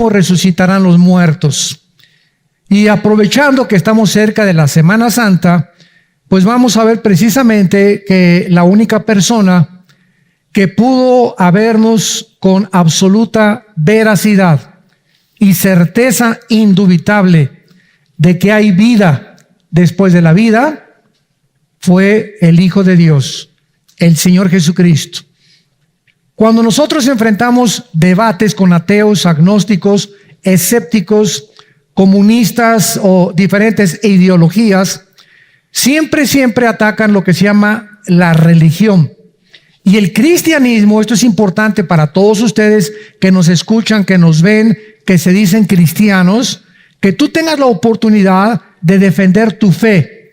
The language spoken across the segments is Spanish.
cómo resucitarán los muertos. Y aprovechando que estamos cerca de la Semana Santa, pues vamos a ver precisamente que la única persona que pudo habernos con absoluta veracidad y certeza indubitable de que hay vida después de la vida fue el Hijo de Dios, el Señor Jesucristo. Cuando nosotros enfrentamos debates con ateos, agnósticos, escépticos, comunistas o diferentes ideologías, siempre atacan lo que se llama la religión. Y el cristianismo, esto es importante para todos ustedes que nos escuchan, que nos ven, que se dicen cristianos, que tú tengas la oportunidad de defender tu fe.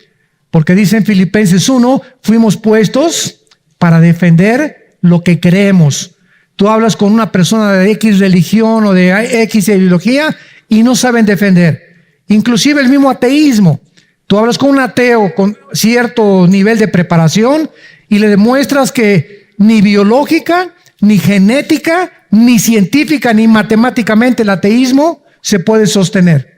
Porque dice en Filipenses 1, fuimos puestos para defender lo que creemos. Tú hablas con una persona de X religión o de X ideología y no saben defender. Inclusive el mismo ateísmo. Tú hablas con un ateo con cierto nivel de preparación y le demuestras que ni biológica, ni genética, ni científica, ni matemáticamente el ateísmo se puede sostener.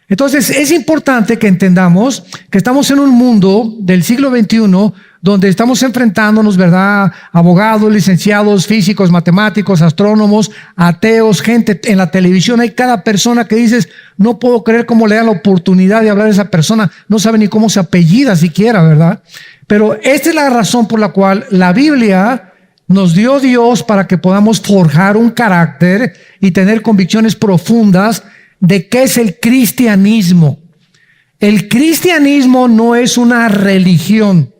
Entonces es importante que entendamos que estamos en un mundo del siglo XXI donde estamos enfrentándonos, ¿verdad? Abogados, licenciados, físicos, matemáticos, astrónomos, ateos, gente en la televisión. Hay cada persona que dices, no puedo creer cómo le dan la oportunidad de hablar a esa persona. No sabe ni cómo se apellida siquiera, ¿verdad? Pero esta es la razón por la cual la Biblia nos dio Dios para que podamos forjar un carácter y tener convicciones profundas de qué es el cristianismo. El cristianismo no es una religión.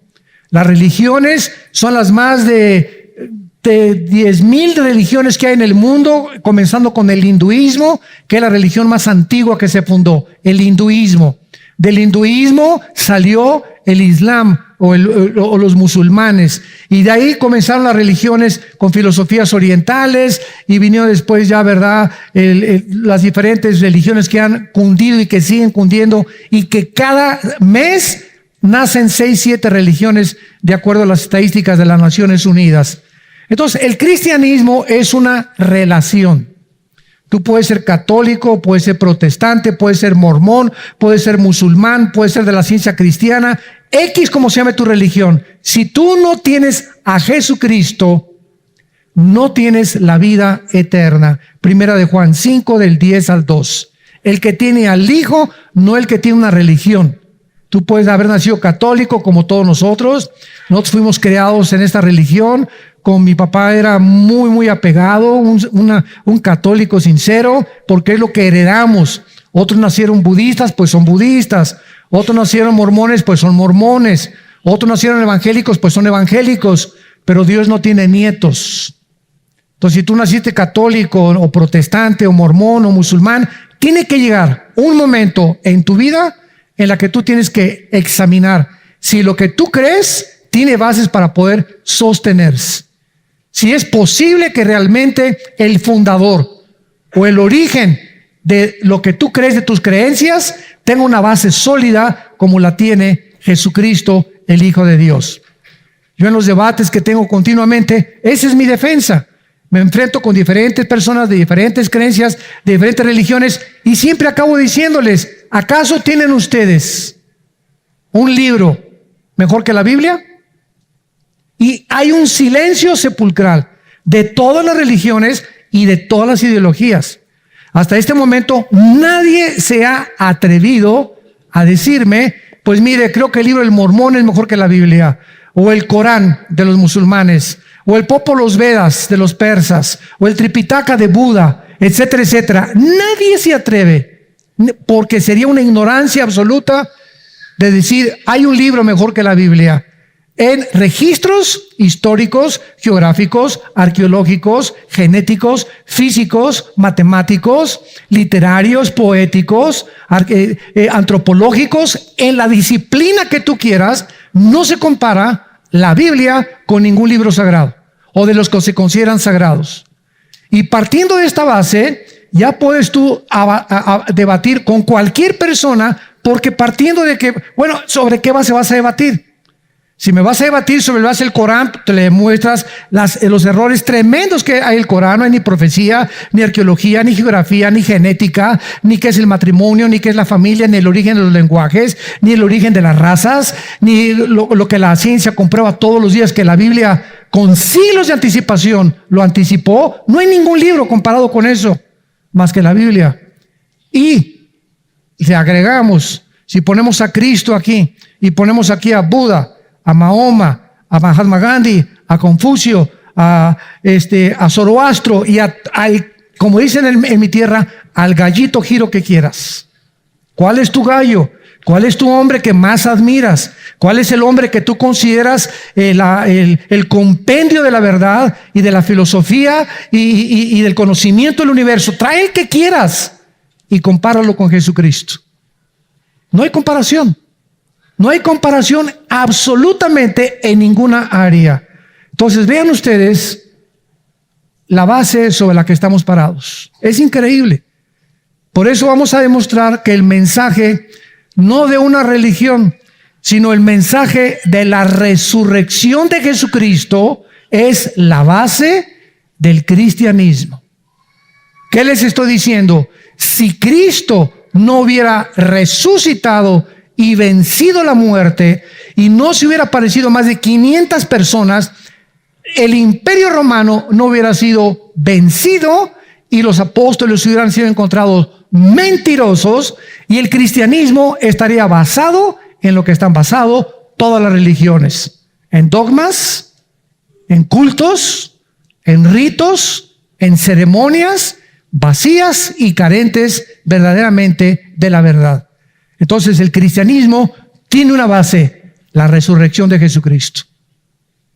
Las religiones son las más de 10,000 religiones que hay en el mundo, comenzando con el hinduismo, que es la religión más antigua que se fundó, el hinduismo. Del hinduismo salió el islam o los musulmanes, y de ahí comenzaron las religiones con filosofías orientales y vinieron después ya, ¿verdad?, las diferentes religiones que han cundido y que siguen cundiendo, y que cada mes nacen 6, 7 religiones de acuerdo a las estadísticas de las Naciones Unidas. Entonces, el cristianismo es una relación. Tú puedes ser católico, puedes ser protestante, puedes ser mormón, puedes ser musulmán, puedes ser de la ciencia cristiana, X como se llame tu religión. Si tú no tienes a Jesucristo, no tienes la vida eterna. Primera de Juan 5, del 10 al 2. El que tiene al Hijo, no el que tiene una religión. Tú puedes haber nacido católico como todos nosotros. Nosotros fuimos creados en esta religión. Con mi papá era muy apegado, un católico sincero, porque es lo que heredamos. Otros nacieron budistas, pues son budistas. Otros nacieron mormones, pues son mormones. Otros nacieron evangélicos, pues son evangélicos. Pero Dios no tiene nietos. Entonces, si tú naciste católico o protestante o mormón o musulmán, tiene que llegar un momento en tu vida en la que tú tienes que examinar si lo que tú crees tiene bases para poder sostenerse. Si es posible que realmente el fundador o el origen de lo que tú crees, de tus creencias, tenga una base sólida como la tiene Jesucristo, el Hijo de Dios. Yo en los debates que tengo continuamente, esa es mi defensa. Me enfrento con diferentes personas de diferentes creencias, de diferentes religiones, y siempre acabo diciéndoles, ¿acaso tienen ustedes un libro mejor que la Biblia? Y hay un silencio sepulcral de todas las religiones y de todas las ideologías. Hasta este momento nadie se ha atrevido a decirme, pues mire, creo que el libro del Mormón es mejor que la Biblia, o el Corán de los musulmanes, o el Popol Vedas de los persas, o el Tripitaka de Buda, etcétera, etcétera. Nadie se atreve, porque sería una ignorancia absoluta de decir, hay un libro mejor que la Biblia. En registros históricos, geográficos, arqueológicos, genéticos, físicos, matemáticos, literarios, poéticos, antropológicos, en la disciplina que tú quieras, no se compara la Biblia con ningún libro sagrado o de los que se consideran sagrados. Y partiendo de esta base, ya puedes tú debatir con cualquier persona, porque partiendo de que, bueno, ¿sobre qué base vas a debatir? Si me vas a debatir sobre lo que hace el Corán, te le muestras los errores tremendos que hay en el Corán. No hay ni profecía, ni arqueología, ni geografía, ni genética, ni qué es el matrimonio, ni qué es la familia, ni el origen de los lenguajes, ni el origen de las razas, ni lo que la ciencia comprueba todos los días, que la Biblia con siglos de anticipación lo anticipó. No hay ningún libro comparado con eso, más que la Biblia. Y le agregamos, si ponemos a Cristo aquí, y ponemos aquí a Buda, a Mahoma, a Mahatma Gandhi, a Confucio, a Zoroastro y como dicen en mi tierra, al gallito giro que quieras. ¿Cuál es tu gallo? ¿Cuál es tu hombre que más admiras? ¿Cuál es el hombre que tú consideras el compendio de la verdad y de la filosofía y del conocimiento del universo? Trae el que quieras y compáralo con Jesucristo. No hay comparación. No hay comparación absolutamente en ninguna área. Entonces vean ustedes la base sobre la que estamos parados. Es increíble. Por eso vamos a demostrar que el mensaje no de una religión, sino el mensaje de la resurrección de Jesucristo es la base del cristianismo. ¿Qué les estoy diciendo? Si Cristo no hubiera resucitado y vencido la muerte, y no se hubiera aparecido más de 500 personas, el imperio romano no hubiera sido vencido y los apóstoles hubieran sido encontrados mentirosos, y el cristianismo estaría basado en lo que están basados todas las religiones: en dogmas, en cultos, en ritos, en ceremonias vacías y carentes verdaderamente de la verdad. Entonces el cristianismo tiene una base, la resurrección de Jesucristo.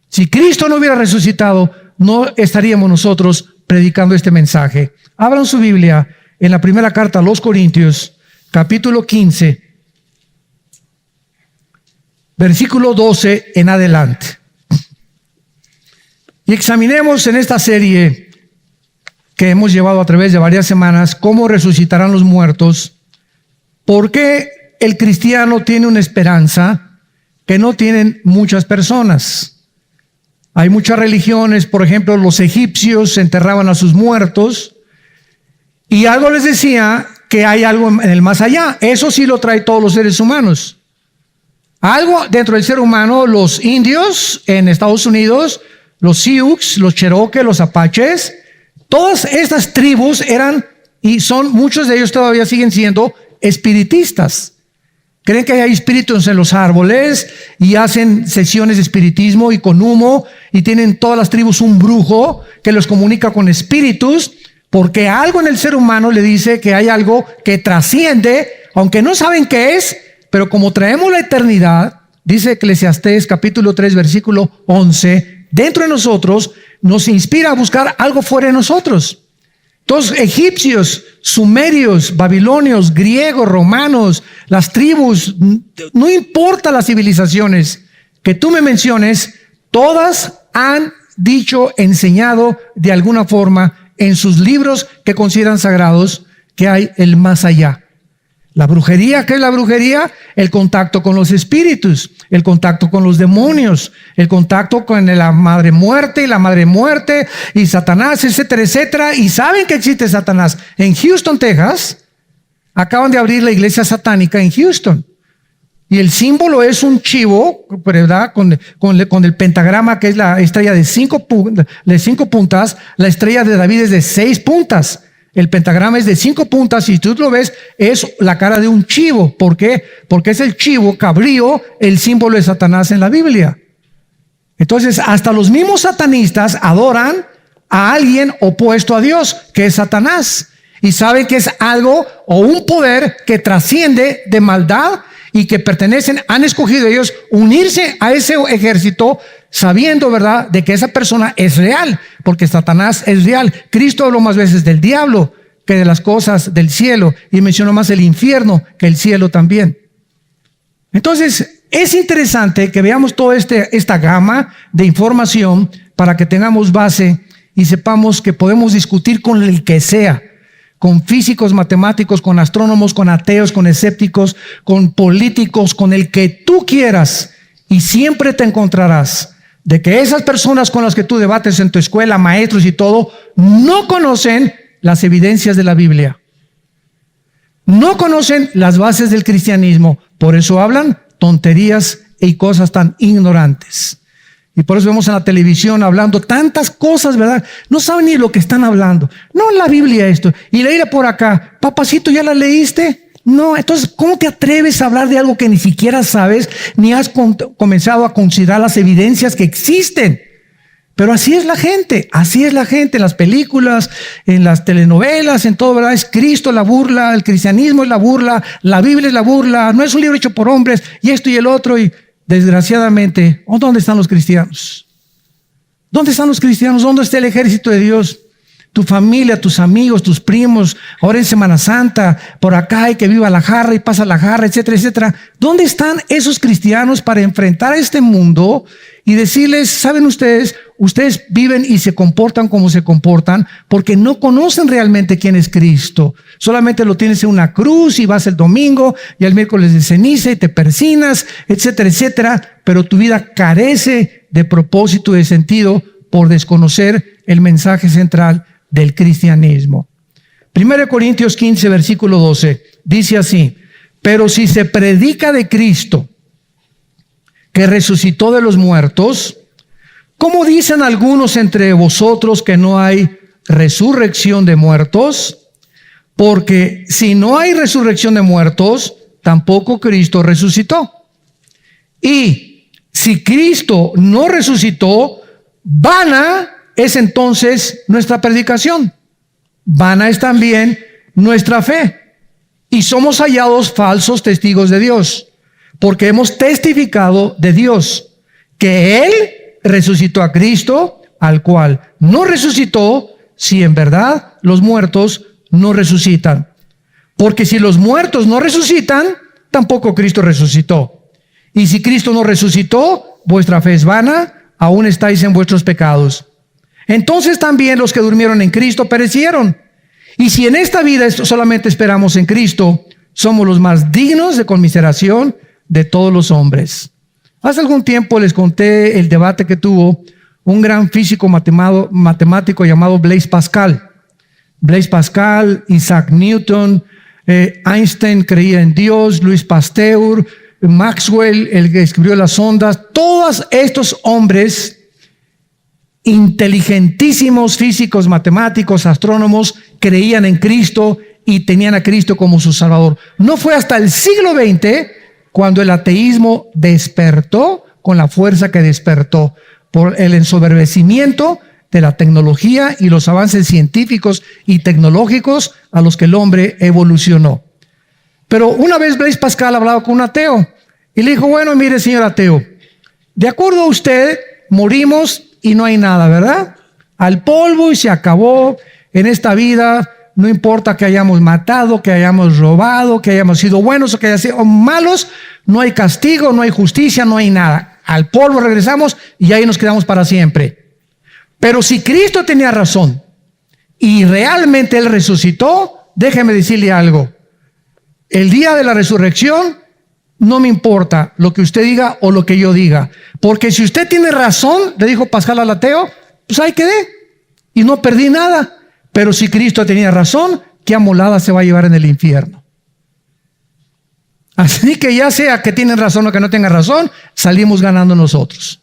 Si Cristo no hubiera resucitado, no estaríamos nosotros predicando este mensaje. Abran su Biblia en la primera carta a los Corintios, capítulo 15, versículo 12 en adelante. Y examinemos en esta serie que hemos llevado a través de varias semanas cómo resucitarán los muertos. ¿Por qué el cristiano tiene una esperanza que no tienen muchas personas? Hay muchas religiones, por ejemplo, los egipcios enterraban a sus muertos y algo les decía que hay algo en el más allá. Eso sí lo trae todos los seres humanos. Algo dentro del ser humano, los indios en Estados Unidos, los Sioux, los Cherokee, los Apaches, todas estas tribus eran y son, muchos de ellos todavía siguen siendo espiritistas. Creen que hay espíritus en los árboles y hacen sesiones de espiritismo y con humo, y tienen todas las tribus un brujo que los comunica con espíritus, porque algo en el ser humano le dice que hay algo que trasciende, aunque no saben qué es, pero como traemos la eternidad, dice Eclesiastés capítulo 3 versículo 11, dentro de nosotros nos inspira a buscar algo fuera de nosotros. Entonces, egipcios, sumerios, babilonios, griegos, romanos, las tribus, no importa las civilizaciones que tú me menciones, todas han dicho, enseñado de alguna forma en sus libros que consideran sagrados que hay el más allá. La brujería, ¿qué es la brujería? El contacto con los espíritus, el contacto con los demonios, el contacto con la madre muerte y la madre muerte y Satanás, etcétera, etcétera. Y saben que existe Satanás. En Houston, Texas, acaban de abrir la iglesia satánica en Houston. Y el símbolo es un chivo, ¿verdad? Con el pentagrama, que es la estrella de 5 puntas. La estrella de David es de 6 puntas. El pentagrama es de 5 puntas, y si tú lo ves, es la cara de un chivo. ¿Por qué? Porque es el chivo cabrío, el símbolo de Satanás en la Biblia. Entonces, hasta los mismos satanistas adoran a alguien opuesto a Dios, que es Satanás. Y saben que es algo o un poder que trasciende de maldad y que pertenecen, han escogido ellos unirse a ese ejército, sabiendo, ¿verdad?, de que esa persona es real, porque Satanás es real. Cristo habló más veces del diablo que de las cosas del cielo, y mencionó más el infierno que el cielo también. Entonces, es interesante que veamos toda esta gama de información para que tengamos base y sepamos que podemos discutir con el que sea, con físicos, matemáticos, con astrónomos, con ateos, con escépticos, con políticos, con el que tú quieras. Y siempre te encontrarás de que esas personas con las que tú debates en tu escuela, maestros y todo, no conocen las evidencias de la Biblia. No conocen las bases del cristianismo. Por eso hablan tonterías y cosas tan ignorantes. Y por eso vemos en la televisión hablando tantas cosas, ¿verdad? No saben ni lo que están hablando. No, en la Biblia esto. Y leíla por acá. Papacito, ¿ya la leíste? No, entonces, ¿cómo te atreves a hablar de algo que ni siquiera sabes, ni has comenzado a considerar las evidencias que existen? Pero así es la gente en las películas, en las telenovelas, en todo, ¿verdad? Es Cristo la burla, el cristianismo es la burla, la Biblia es la burla, no es un libro hecho por hombres, y esto y el otro, y desgraciadamente, ¿dónde están los cristianos? ¿Dónde están los cristianos? ¿Dónde está el ejército de Dios? Tu familia, tus amigos, tus primos, ahora en Semana Santa, por acá hay que viva la jarra y pasa la jarra, etcétera, etcétera. ¿Dónde están esos cristianos para enfrentar a este mundo y decirles, saben ustedes viven y se comportan como se comportan porque no conocen realmente quién es Cristo? Solamente lo tienes en una cruz y vas el domingo y el miércoles de ceniza y te persinas, etcétera, etcétera, pero tu vida carece de propósito, de sentido por desconocer el mensaje central del cristianismo. 1 Corintios 15, versículo 12, dice así: pero si se predica de Cristo, que resucitó de los muertos, ¿cómo dicen algunos entre vosotros que no hay resurrección de muertos? Porque si no hay resurrección de muertos, tampoco Cristo resucitó. Y si Cristo no resucitó, vana es entonces nuestra predicación, vana es también nuestra fe, y somos hallados falsos testigos de Dios, porque hemos testificado de Dios que Él resucitó a Cristo, al cual no resucitó, si en verdad los muertos no resucitan. Porque si los muertos no resucitan, tampoco Cristo resucitó. Y si Cristo no resucitó, vuestra fe es vana, aún estáis en vuestros pecados. Entonces también los que durmieron en Cristo perecieron. Y si en esta vida solamente esperamos en Cristo, somos los más dignos de conmiseración de todos los hombres. Hace algún tiempo les conté el debate que tuvo un gran físico matemático llamado Blaise Pascal. Blaise Pascal, Isaac Newton, Einstein creía en Dios, Louis Pasteur, Maxwell, el que escribió las ondas. Todos estos hombres inteligentísimos físicos, matemáticos, astrónomos, creían en Cristo y tenían a Cristo como su Salvador. No fue hasta el siglo XX cuando el ateísmo despertó con la fuerza que despertó por el ensoberbecimiento de la tecnología y los avances científicos y tecnológicos a los que el hombre evolucionó. Pero una vez Blaise Pascal hablaba con un ateo y le dijo, bueno, mire, señor ateo, de acuerdo a usted, morimos y no hay nada, ¿verdad? Al polvo y se acabó. En esta vida no importa que hayamos matado, que hayamos robado, que hayamos sido buenos o que hayamos sido malos, no hay castigo, no hay justicia, no hay nada. Al polvo regresamos y ahí nos quedamos para siempre. Pero si Cristo tenía razón y realmente Él resucitó, déjeme decirle algo. El día de la resurrección no me importa lo que usted diga o lo que yo diga, porque si usted tiene razón, le dijo Pascal al ateo, pues ahí quedé y no perdí nada. Pero si Cristo tenía razón, ¿qué amolada se va a llevar en el infierno? Así que ya sea que tienen razón o que no tengan razón, salimos ganando nosotros,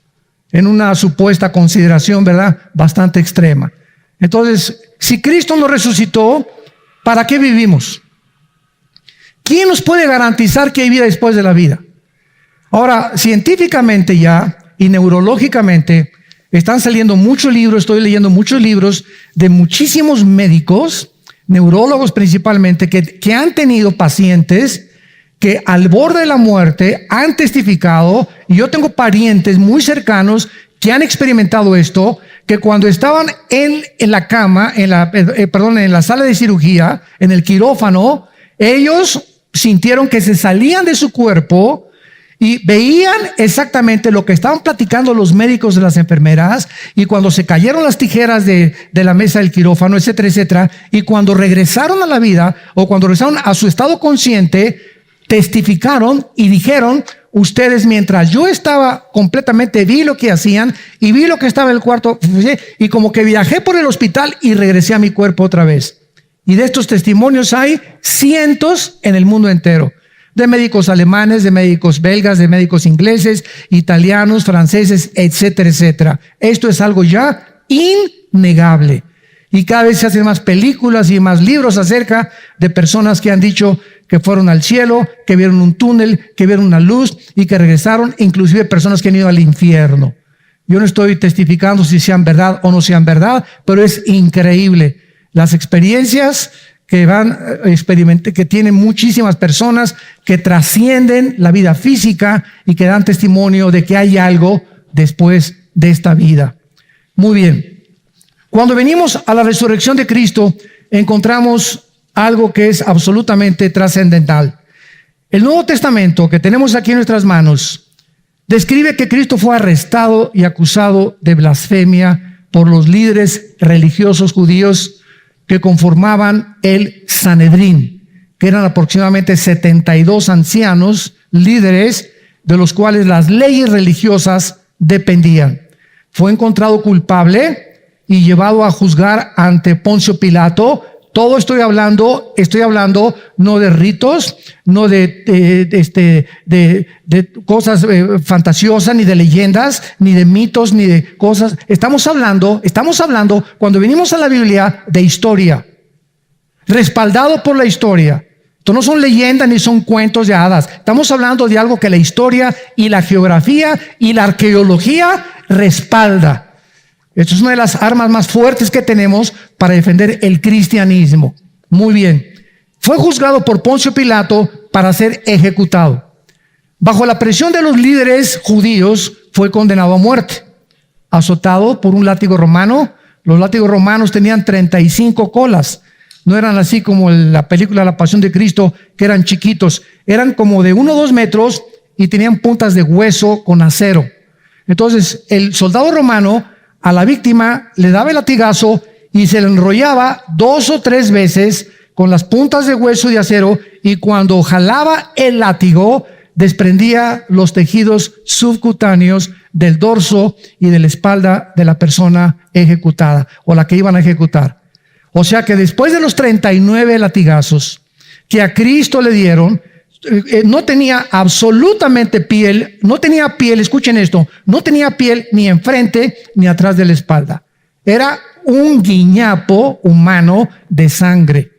en una supuesta consideración, ¿verdad?, bastante extrema. Entonces, si Cristo no resucitó, ¿para qué vivimos? ¿Quién nos puede garantizar que hay vida después de la vida? Ahora, científicamente ya y neurológicamente están saliendo muchos libros, estoy leyendo muchos libros de muchísimos médicos, neurólogos principalmente, que han tenido pacientes que al borde de la muerte han testificado, y yo tengo parientes muy cercanos que han experimentado esto, que cuando estaban en la cama, en la sala de cirugía, en el quirófano, ellos sintieron que se salían de su cuerpo y veían exactamente lo que estaban platicando los médicos de las enfermeras, y cuando se cayeron las tijeras de la mesa del quirófano, etcétera, etcétera, y cuando regresaron a la vida o cuando regresaron a su estado consciente, testificaron y dijeron, ustedes mientras yo estaba completamente, vi lo que hacían y vi lo que estaba en el cuarto y como que viajé por el hospital y regresé a mi cuerpo otra vez. Y de estos testimonios hay cientos en el mundo entero. De médicos alemanes, de médicos belgas, de médicos ingleses, italianos, franceses, etcétera, etcétera. Esto es algo ya innegable. Y cada vez se hacen más películas y más libros acerca de personas que han dicho que fueron al cielo, que vieron un túnel, que vieron una luz y que regresaron, inclusive personas que han ido al infierno. Yo no estoy testificando si sean verdad o no sean verdad, pero es increíble. Las experiencias que tienen muchísimas personas que trascienden la vida física y que dan testimonio de que hay algo después de esta vida. Muy bien. Cuando venimos a la resurrección de Cristo, encontramos algo que es absolutamente trascendental. El Nuevo Testamento que tenemos aquí en nuestras manos describe que Cristo fue arrestado y acusado de blasfemia por los líderes religiosos judíos que conformaban el Sanedrín, que eran aproximadamente 72 ancianos líderes de los cuales las leyes religiosas dependían. Fue encontrado culpable y llevado a juzgar ante Poncio Pilato. Todo estoy hablando no de ritos, no de cosas fantasiosas, ni de leyendas, ni de mitos, ni de cosas. Estamos hablando, cuando venimos a la Biblia, de historia, respaldado por la historia. Esto no son leyendas ni son cuentos de hadas. Estamos hablando de algo que la historia y la geografía y la arqueología respalda. Esto es una de las armas más fuertes que tenemos para defender el cristianismo. Muy bien. Fue juzgado por Poncio Pilato para ser ejecutado. Bajo la presión de los líderes judíos, fue condenado a muerte. Azotado por un látigo romano. Los látigos romanos tenían 35 colas. No eran así como en la película La Pasión de Cristo, que eran chiquitos. Eran como de 1 o 2 metros y tenían puntas de hueso con acero. Entonces, el soldado romano a la víctima le daba el latigazo y se le enrollaba 2 o 3 veces con las puntas de hueso de acero, y cuando jalaba el látigo desprendía los tejidos subcutáneos del dorso y de la espalda de la persona ejecutada o la que iban a ejecutar. O sea que después de los 39 latigazos que a Cristo le dieron, no tenía absolutamente piel, escuchen esto, no tenía piel ni enfrente ni atrás de la espalda. Era un guiñapo humano de sangre.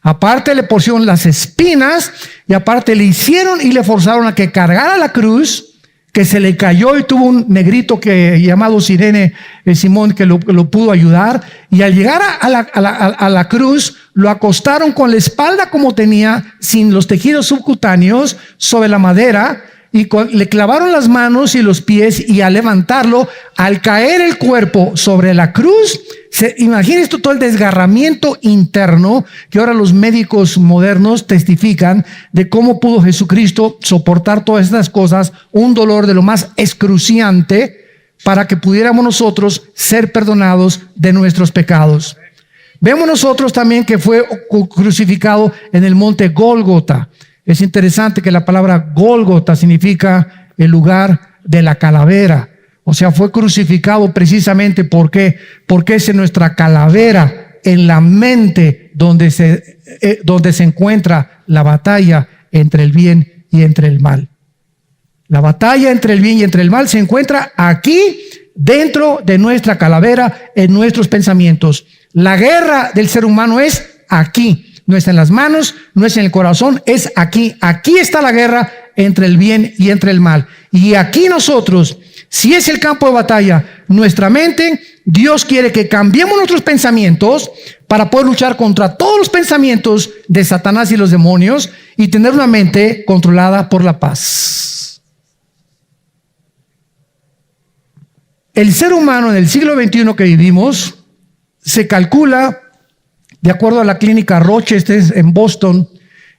Aparte le pusieron las espinas y aparte le hicieron y le forzaron a que cargara la cruz, que se le cayó y tuvo un negrito llamado Sirene Simón que lo pudo ayudar, y al llegar a la cruz lo acostaron con la espalda como tenía, sin los tejidos subcutáneos, sobre la madera, y le clavaron las manos y los pies, y al levantarlo, al caer el cuerpo sobre la cruz, imagínense todo el desgarramiento interno que ahora los médicos modernos testifican de cómo pudo Jesucristo soportar todas estas cosas, un dolor de lo más excruciante, para que pudiéramos nosotros ser perdonados de nuestros pecados. Vemos nosotros también que fue crucificado en el monte Gólgota. Es interesante que la palabra Gólgota significa el lugar de la calavera. O sea, fue crucificado precisamente porque es en nuestra calavera, en la mente, donde se encuentra la batalla entre el bien y entre el mal. La batalla entre el bien y entre el mal se encuentra aquí, dentro de nuestra calavera, en nuestros pensamientos. La guerra del ser humano es aquí. No está en las manos, no es en el corazón, es aquí. Aquí está la guerra entre el bien y entre el mal. Y aquí nosotros, si es el campo de batalla, nuestra mente, Dios quiere que cambiemos nuestros pensamientos para poder luchar contra todos los pensamientos de Satanás y los demonios y tener una mente controlada por la paz. El ser humano en el siglo XXI que vivimos se calcula, de acuerdo a la clínica Rochester en Boston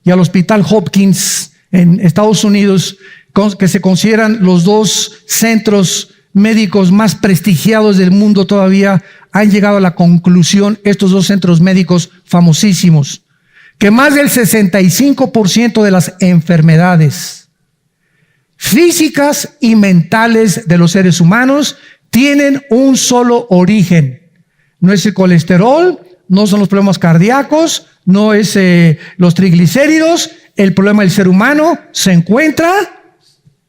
y al Hospital Hopkins en Estados Unidos, que se consideran los 2 centros médicos más prestigiados del mundo todavía, han llegado a la conclusión, estos 2 centros médicos famosísimos, que más del 65% de las enfermedades físicas y mentales de los seres humanos tienen un solo origen. No es el colesterol, no son los problemas cardíacos, no es los triglicéridos. El problema del ser humano se encuentra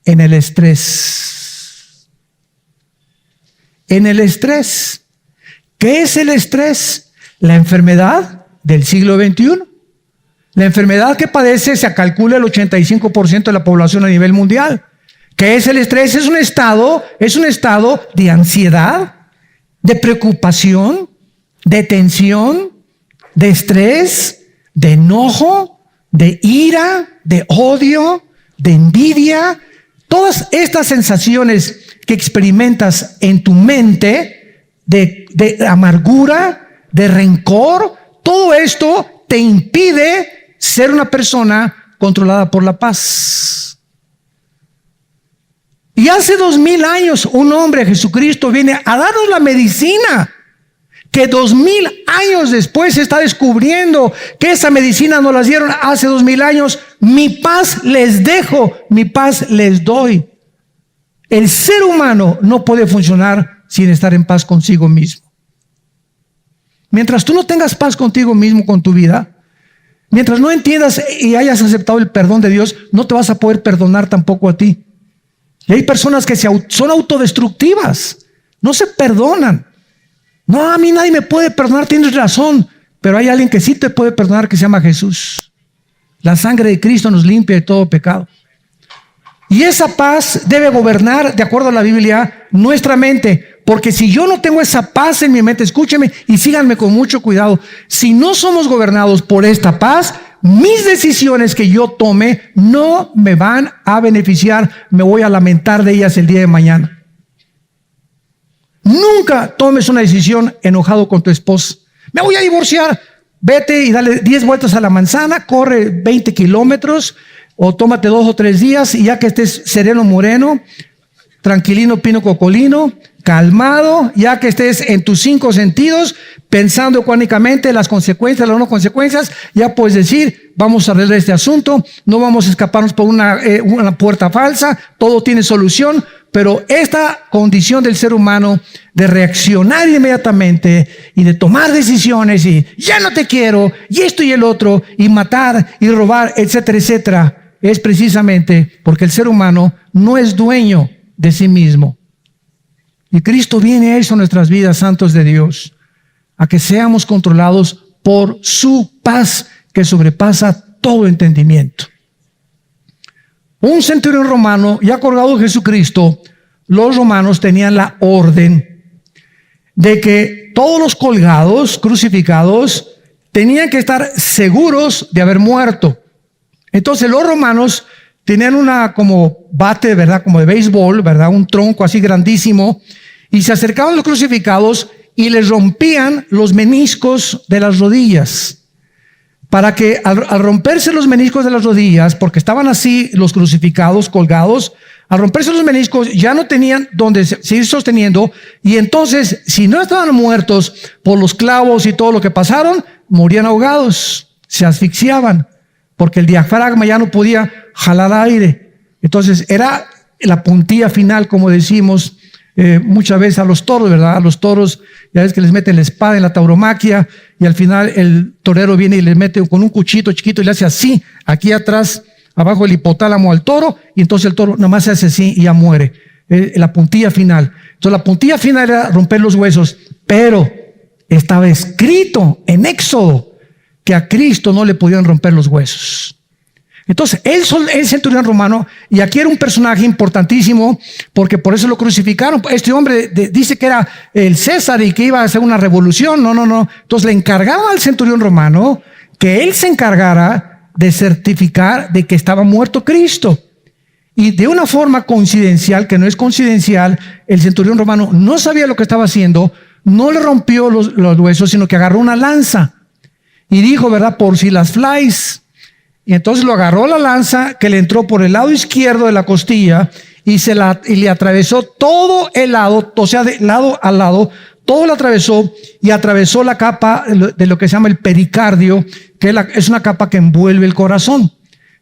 en el estrés. En el estrés. ¿Qué es el estrés? La enfermedad del siglo XXI. La enfermedad que padece se calcula el 85% de la población a nivel mundial. ¿Qué es el estrés? Es un estado de ansiedad, de preocupación, de tensión, de estrés, de enojo, de ira, de odio, de envidia. Todas estas sensaciones que experimentas en tu mente de amargura, de rencor, todo esto te impide ser una persona controlada por la paz. Y hace 2000 años un hombre, Jesucristo, viene a darnos la medicina que 2000 años después se está descubriendo que esa medicina nos la dieron hace 2000 años. Mi paz les dejo, mi paz les doy. El ser humano no puede funcionar sin estar en paz consigo mismo. Mientras tú no tengas paz contigo mismo, con tu vida, mientras no entiendas y hayas aceptado el perdón de Dios, no te vas a poder perdonar tampoco a ti. Y hay personas que son autodestructivas, no se perdonan. No, a mí nadie me puede perdonar, tienes razón, pero hay alguien que sí te puede perdonar, que se llama Jesús. La sangre de Cristo nos limpia de todo pecado. Y esa paz debe gobernar, de acuerdo a la Biblia, nuestra mente. Porque si yo no tengo esa paz en mi mente, escúcheme y síganme con mucho cuidado. Si no somos gobernados por esta paz, mis decisiones que yo tome no me van a beneficiar. Me voy a lamentar de ellas el día de mañana. Nunca tomes una decisión enojado con tu esposa. Me voy a divorciar. Vete y dale 10 vueltas a la manzana, corre 20 kilómetros o tómate 2 o 3 días y ya que estés sereno moreno, tranquilino pino cocolino, calmado, ya que estés en tus 5 sentidos, pensando ecuánicamente las consecuencias, las no consecuencias, ya puedes decir, vamos a arreglar este asunto, no vamos a escaparnos por una puerta falsa, todo tiene solución. Pero esta condición del ser humano de reaccionar inmediatamente y de tomar decisiones y ya no te quiero, y esto y el otro, y matar y robar, etcétera, etcétera, es precisamente porque el ser humano no es dueño de sí mismo. Y Cristo viene a eso en nuestras vidas, santos de Dios, a que seamos controlados por su paz que sobrepasa todo entendimiento. Un centurión romano, ya colgado Jesucristo, los romanos tenían la orden de que todos los colgados, crucificados, tenían que estar seguros de haber muerto. Entonces los romanos tenían una como bate, ¿verdad? Como de béisbol, ¿verdad? Un tronco así grandísimo, y se acercaban los crucificados y les rompían los meniscos de las rodillas. Para que al romperse los meniscos de las rodillas, porque estaban así los crucificados, colgados, al romperse los meniscos ya no tenían donde seguir sosteniendo, y entonces si no estaban muertos por los clavos y todo lo que pasaron, morían ahogados, se asfixiaban, porque el diafragma ya no podía jalar aire. Entonces era la puntilla final, como decimos muchas veces a los toros, ¿verdad? A los toros, ya ves que les meten la espada en la tauromaquia y al final el torero viene y les mete con un cuchito chiquito y le hace así, aquí atrás, abajo del hipotálamo al toro, y entonces el toro nomás se hace así y ya muere. La puntilla final. Entonces la puntilla final era romper los huesos, pero estaba escrito en Éxodo que a Cristo no le podían romper los huesos. Entonces, el centurión romano, y aquí era un personaje importantísimo, porque por eso lo crucificaron. Este hombre dice que era el César y que iba a hacer una revolución. No. Entonces le encargaron al centurión romano que él se encargara de certificar de que estaba muerto Cristo. Y de una forma coincidencial, que no es coincidencial, el centurión romano no sabía lo que estaba haciendo, no le rompió los huesos, sino que agarró una lanza y dijo, ¿verdad? Por si las flies. Y entonces lo agarró la lanza que le entró por el lado izquierdo de la costilla y le atravesó todo el lado, o sea, de lado a lado, todo lo atravesó y atravesó la capa de lo que se llama el pericardio, que es una capa que envuelve el corazón.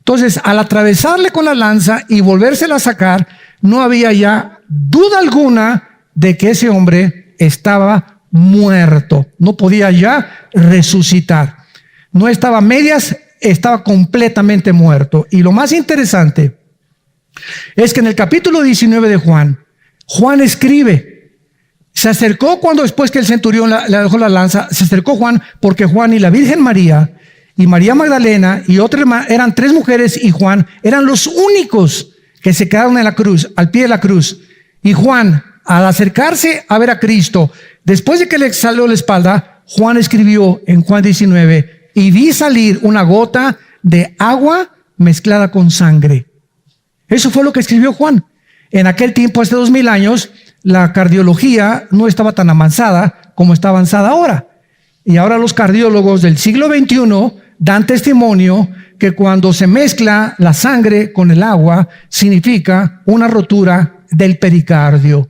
Entonces, al atravesarle con la lanza y volvérsela a sacar, no había ya duda alguna de que ese hombre estaba muerto. No podía ya resucitar. No estaba a medias, estaba completamente muerto. Y lo más interesante es que en el capítulo 19 de Juan, Juan escribe, se acercó cuando después que el centurión le dejó la lanza, se acercó Juan porque Juan y la Virgen María y María Magdalena y otras eran 3 mujeres y Juan eran los únicos que se quedaron en la cruz, al pie de la cruz. Y Juan, al acercarse a ver a Cristo, después de que le salió la espalda, Juan escribió en Juan 19, y vi salir una gota de agua mezclada con sangre. Eso fue lo que escribió Juan. En aquel tiempo, hace 2000 años, la cardiología no estaba tan avanzada como está avanzada ahora. Y ahora los cardiólogos del siglo XXI dan testimonio que cuando se mezcla la sangre con el agua, significa una rotura del pericardio.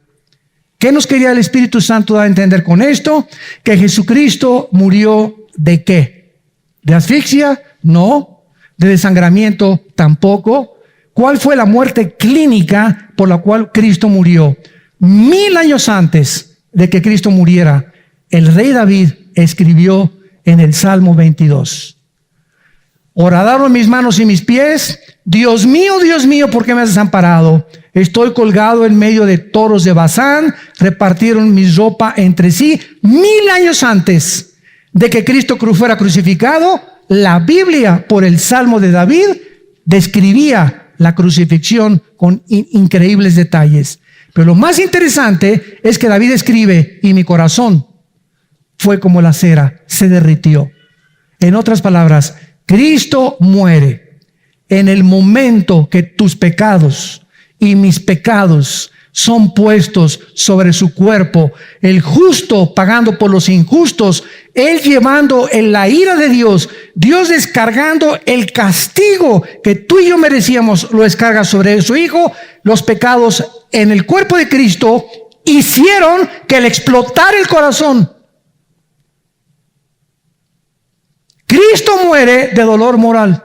¿Qué nos quería el Espíritu Santo dar a entender con esto? Que Jesucristo murió ¿de qué? ¿De asfixia? No. ¿De desangramiento? Tampoco. ¿Cuál fue la muerte clínica por la cual Cristo murió? 1000 años antes de que Cristo muriera, el rey David escribió en el Salmo 22. Horadaron mis manos y mis pies. Dios mío, ¿por qué me has desamparado? Estoy colgado en medio de toros de Basán. Repartieron mi ropa entre sí. 1000 años antes de que Cristo fuera crucificado, la Biblia, por el Salmo de David, describía la crucifixión con increíbles detalles. Pero lo más interesante es que David escribe, y mi corazón fue como la cera, se derritió. En otras palabras, Cristo muere en el momento que tus pecados y mis pecados son puestos sobre su cuerpo, el justo pagando por los injustos, Él llevando en la ira de Dios, Dios descargando el castigo que tú y yo merecíamos, lo descarga sobre su Hijo. Los pecados en el cuerpo de Cristo hicieron que le explotara el corazón. Cristo muere de dolor moral.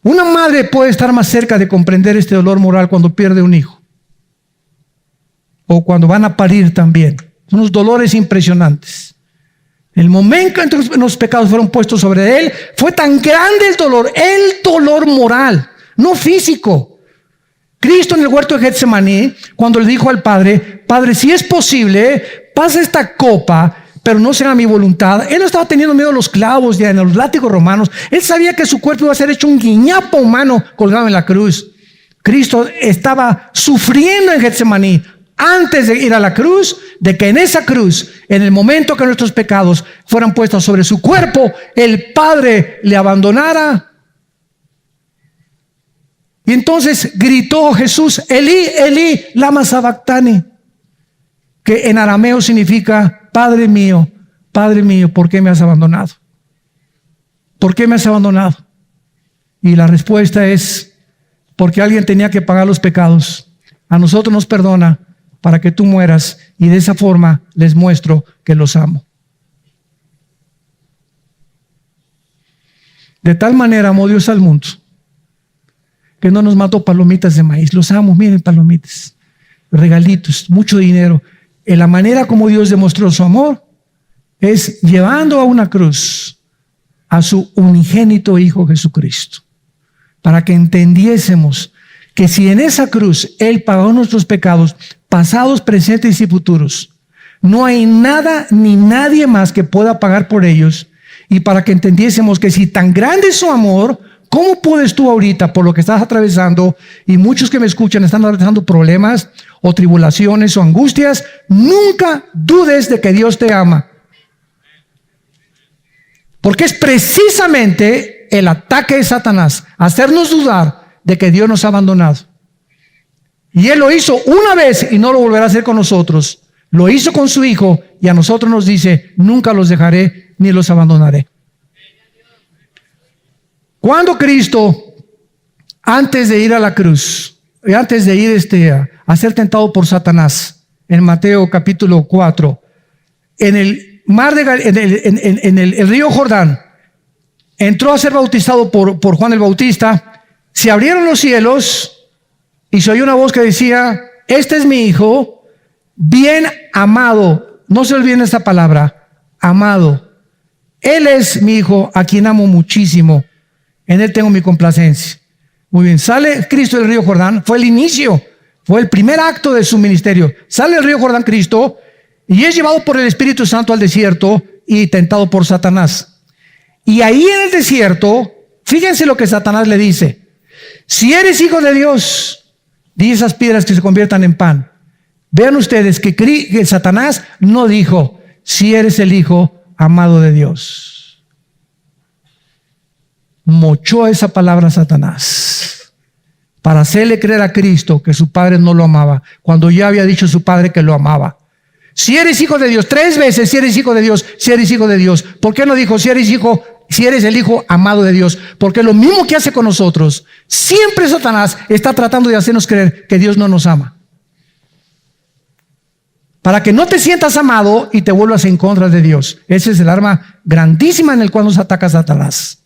Una madre puede estar más cerca de comprender este dolor moral cuando pierde un hijo. O cuando van a parir también. Son unos dolores impresionantes. El momento en que los pecados fueron puestos sobre él, fue tan grande el dolor moral, no físico. Cristo en el huerto de Getsemaní, cuando le dijo al Padre, Padre, si es posible, pasa esta copa, pero no será mi voluntad. Él no estaba teniendo miedo a los clavos y a los látigos romanos. Él sabía que su cuerpo iba a ser hecho un guiñapo humano colgado en la cruz. Cristo estaba sufriendo en Getsemaní antes de ir a la cruz, de que en esa cruz, en el momento que nuestros pecados fueran puestos sobre su cuerpo, el Padre le abandonara. Y entonces gritó Jesús, Elí, Elí, lama sabactani, que en arameo significa, Padre mío, ¿por qué me has abandonado? ¿Por qué me has abandonado? Y la respuesta es, porque alguien tenía que pagar los pecados. A nosotros nos perdona para que tú mueras, y de esa forma les muestro que los amo. De tal manera amó Dios al mundo, que no nos mató palomitas de maíz. Los amo, miren, palomitas, regalitos, mucho dinero. En la manera como Dios demostró su amor es llevando a una cruz a su unigénito Hijo Jesucristo, para que entendiésemos que si en esa cruz Él pagó nuestros pecados pasados, presentes y futuros, no hay nada ni nadie más que pueda pagar por ellos, y para que entendiésemos que si tan grande es su amor, ¿cómo puedes tú ahorita, por lo que estás atravesando, y muchos que me escuchan están atravesando problemas o tribulaciones o angustias, nunca dudes de que Dios te ama? Porque es precisamente el ataque de Satanás, hacernos dudar de que Dios nos ha abandonado. Y Él lo hizo una vez y no lo volverá a hacer con nosotros. Lo hizo con su Hijo, y a nosotros nos dice, nunca los dejaré ni los abandonaré. Cuando Cristo, antes de ir a la cruz, antes de ir a ser tentado por Satanás, en Mateo capítulo 4, en el mar de el río Jordán, entró a ser bautizado por Juan el Bautista, se abrieron los cielos y se oyó una voz que decía: este es mi hijo, bien amado. No se olviden esta palabra, amado. Él es mi hijo a quien amo muchísimo. En él tengo mi complacencia. Muy bien, sale Cristo del río Jordán. Fue el inicio, fue el primer acto de su ministerio. Sale del río Jordán Cristo y es llevado por el Espíritu Santo al desierto y tentado por Satanás. Y ahí en el desierto, fíjense lo que Satanás le dice: si eres hijo de Dios, di esas piedras que se conviertan en pan. Vean ustedes que Satanás no dijo: si eres el hijo amado de Dios. Mochó esa palabra Satanás para hacerle creer a Cristo que su padre no lo amaba, cuando ya había dicho su padre que lo amaba. Si eres hijo de Dios, 3 veces: si eres hijo de Dios, si eres hijo de Dios. ¿Por qué no dijo si eres el hijo amado de Dios? Porque lo mismo que hace con nosotros, siempre Satanás está tratando de hacernos creer que Dios no nos ama, para que no te sientas amado y te vuelvas en contra de Dios. Ese es el arma grandísima en el cual nos ataca Satanás,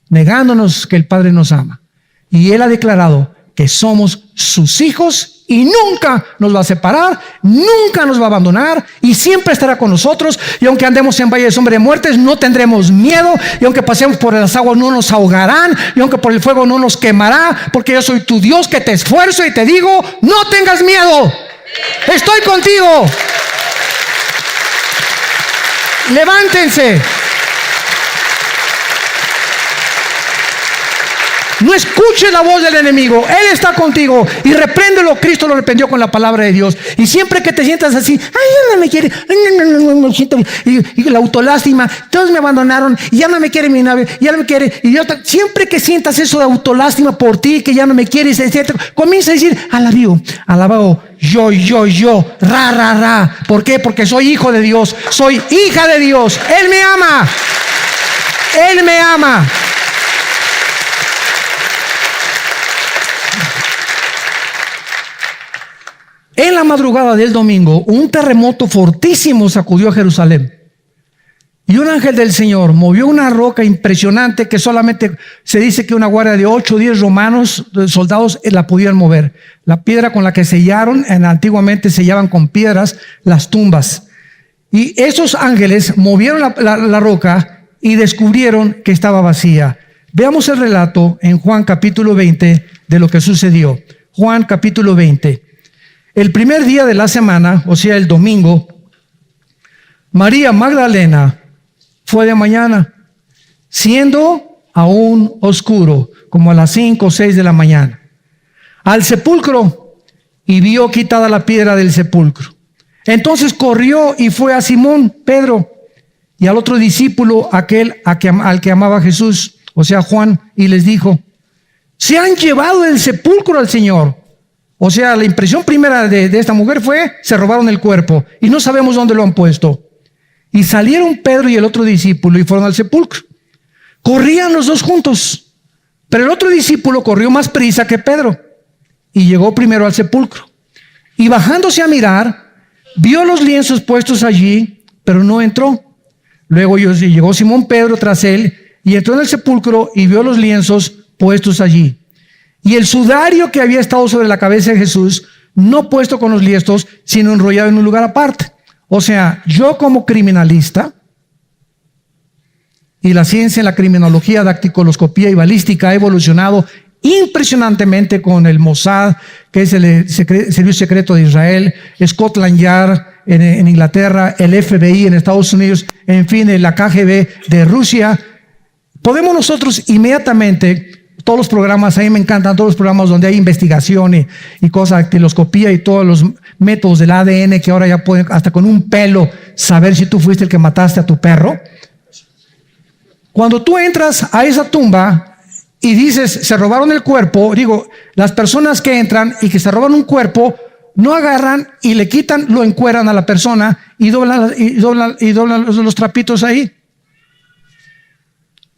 negándonos que el Padre nos ama. Y Él ha declarado que somos sus hijos y nunca nos va a separar, nunca nos va a abandonar y siempre estará con nosotros. Y aunque andemos en valle de sombra de muertes, no tendremos miedo. Y aunque pasemos por las aguas, no nos ahogarán. Y aunque por el fuego, no nos quemará. Porque yo soy tu Dios, que te esfuerzo y te digo: no tengas miedo. Estoy contigo. Levántense. No escuches la voz del enemigo. Él está contigo y repréndelo. Cristo lo reprendió con la palabra de Dios. Y siempre que te sientas así: ay, ya no me quiere, y la autolástima, todos me abandonaron y ya no me quiere mi novio, ya no me quiere, y yo, siempre que sientas eso de autolástima por ti, que ya no me quieres, etc., comienza a decir: alabado, yo, ra. ¿Por qué? Porque soy hijo de Dios, soy hija de Dios. Él me ama. Él me ama. En la madrugada del domingo, un terremoto fortísimo sacudió a Jerusalén. Y un ángel del Señor movió una roca impresionante que solamente se dice que una guardia de 8 o 10 romanos, soldados, la pudieran mover. La piedra con la que sellaron, antiguamente sellaban con piedras las tumbas. Y esos ángeles movieron la roca y descubrieron que estaba vacía. Veamos el relato en Juan capítulo 20 de lo que sucedió. Juan capítulo 20. El primer día de la semana, o sea, el domingo, María Magdalena fue de mañana, siendo aún oscuro, como a las 5 o 6 de la mañana, al sepulcro, y vio quitada la piedra del sepulcro. Entonces corrió y fue a Simón Pedro y al otro discípulo, al que amaba Jesús, o sea, Juan, y les dijo: se han llevado del sepulcro al Señor. O sea, la impresión primera de esta mujer fue: se robaron el cuerpo y no sabemos dónde lo han puesto. Y salieron Pedro y el otro discípulo y fueron al sepulcro. Corrían los dos juntos, pero el otro discípulo corrió más prisa que Pedro y llegó primero al sepulcro. Y bajándose a mirar, vio los lienzos puestos allí, pero no entró. Luego llegó Simón Pedro tras él y entró en el sepulcro y vio los lienzos puestos allí. Y el sudario que había estado sobre la cabeza de Jesús, no puesto con los lienzos, sino enrollado en un lugar aparte. O sea, yo como criminalista, y la ciencia en la criminología, dactiloscopía y balística ha evolucionado impresionantemente con el Mossad, que es el Servicio Secreto de Israel, Scotland Yard en Inglaterra, el FBI en Estados Unidos, en fin, la KGB de Rusia. Podemos nosotros inmediatamente... Todos los programas, a mí me encantan todos los programas donde hay investigación y cosas, dactiloscopía y todos los métodos del ADN que ahora ya pueden, hasta con un pelo, saber si tú fuiste el que mataste a tu perro. Cuando tú entras a esa tumba y dices: se robaron el cuerpo, digo, las personas que entran y que se roban un cuerpo, no agarran y le quitan, lo encueran a la persona y doblan los trapitos ahí.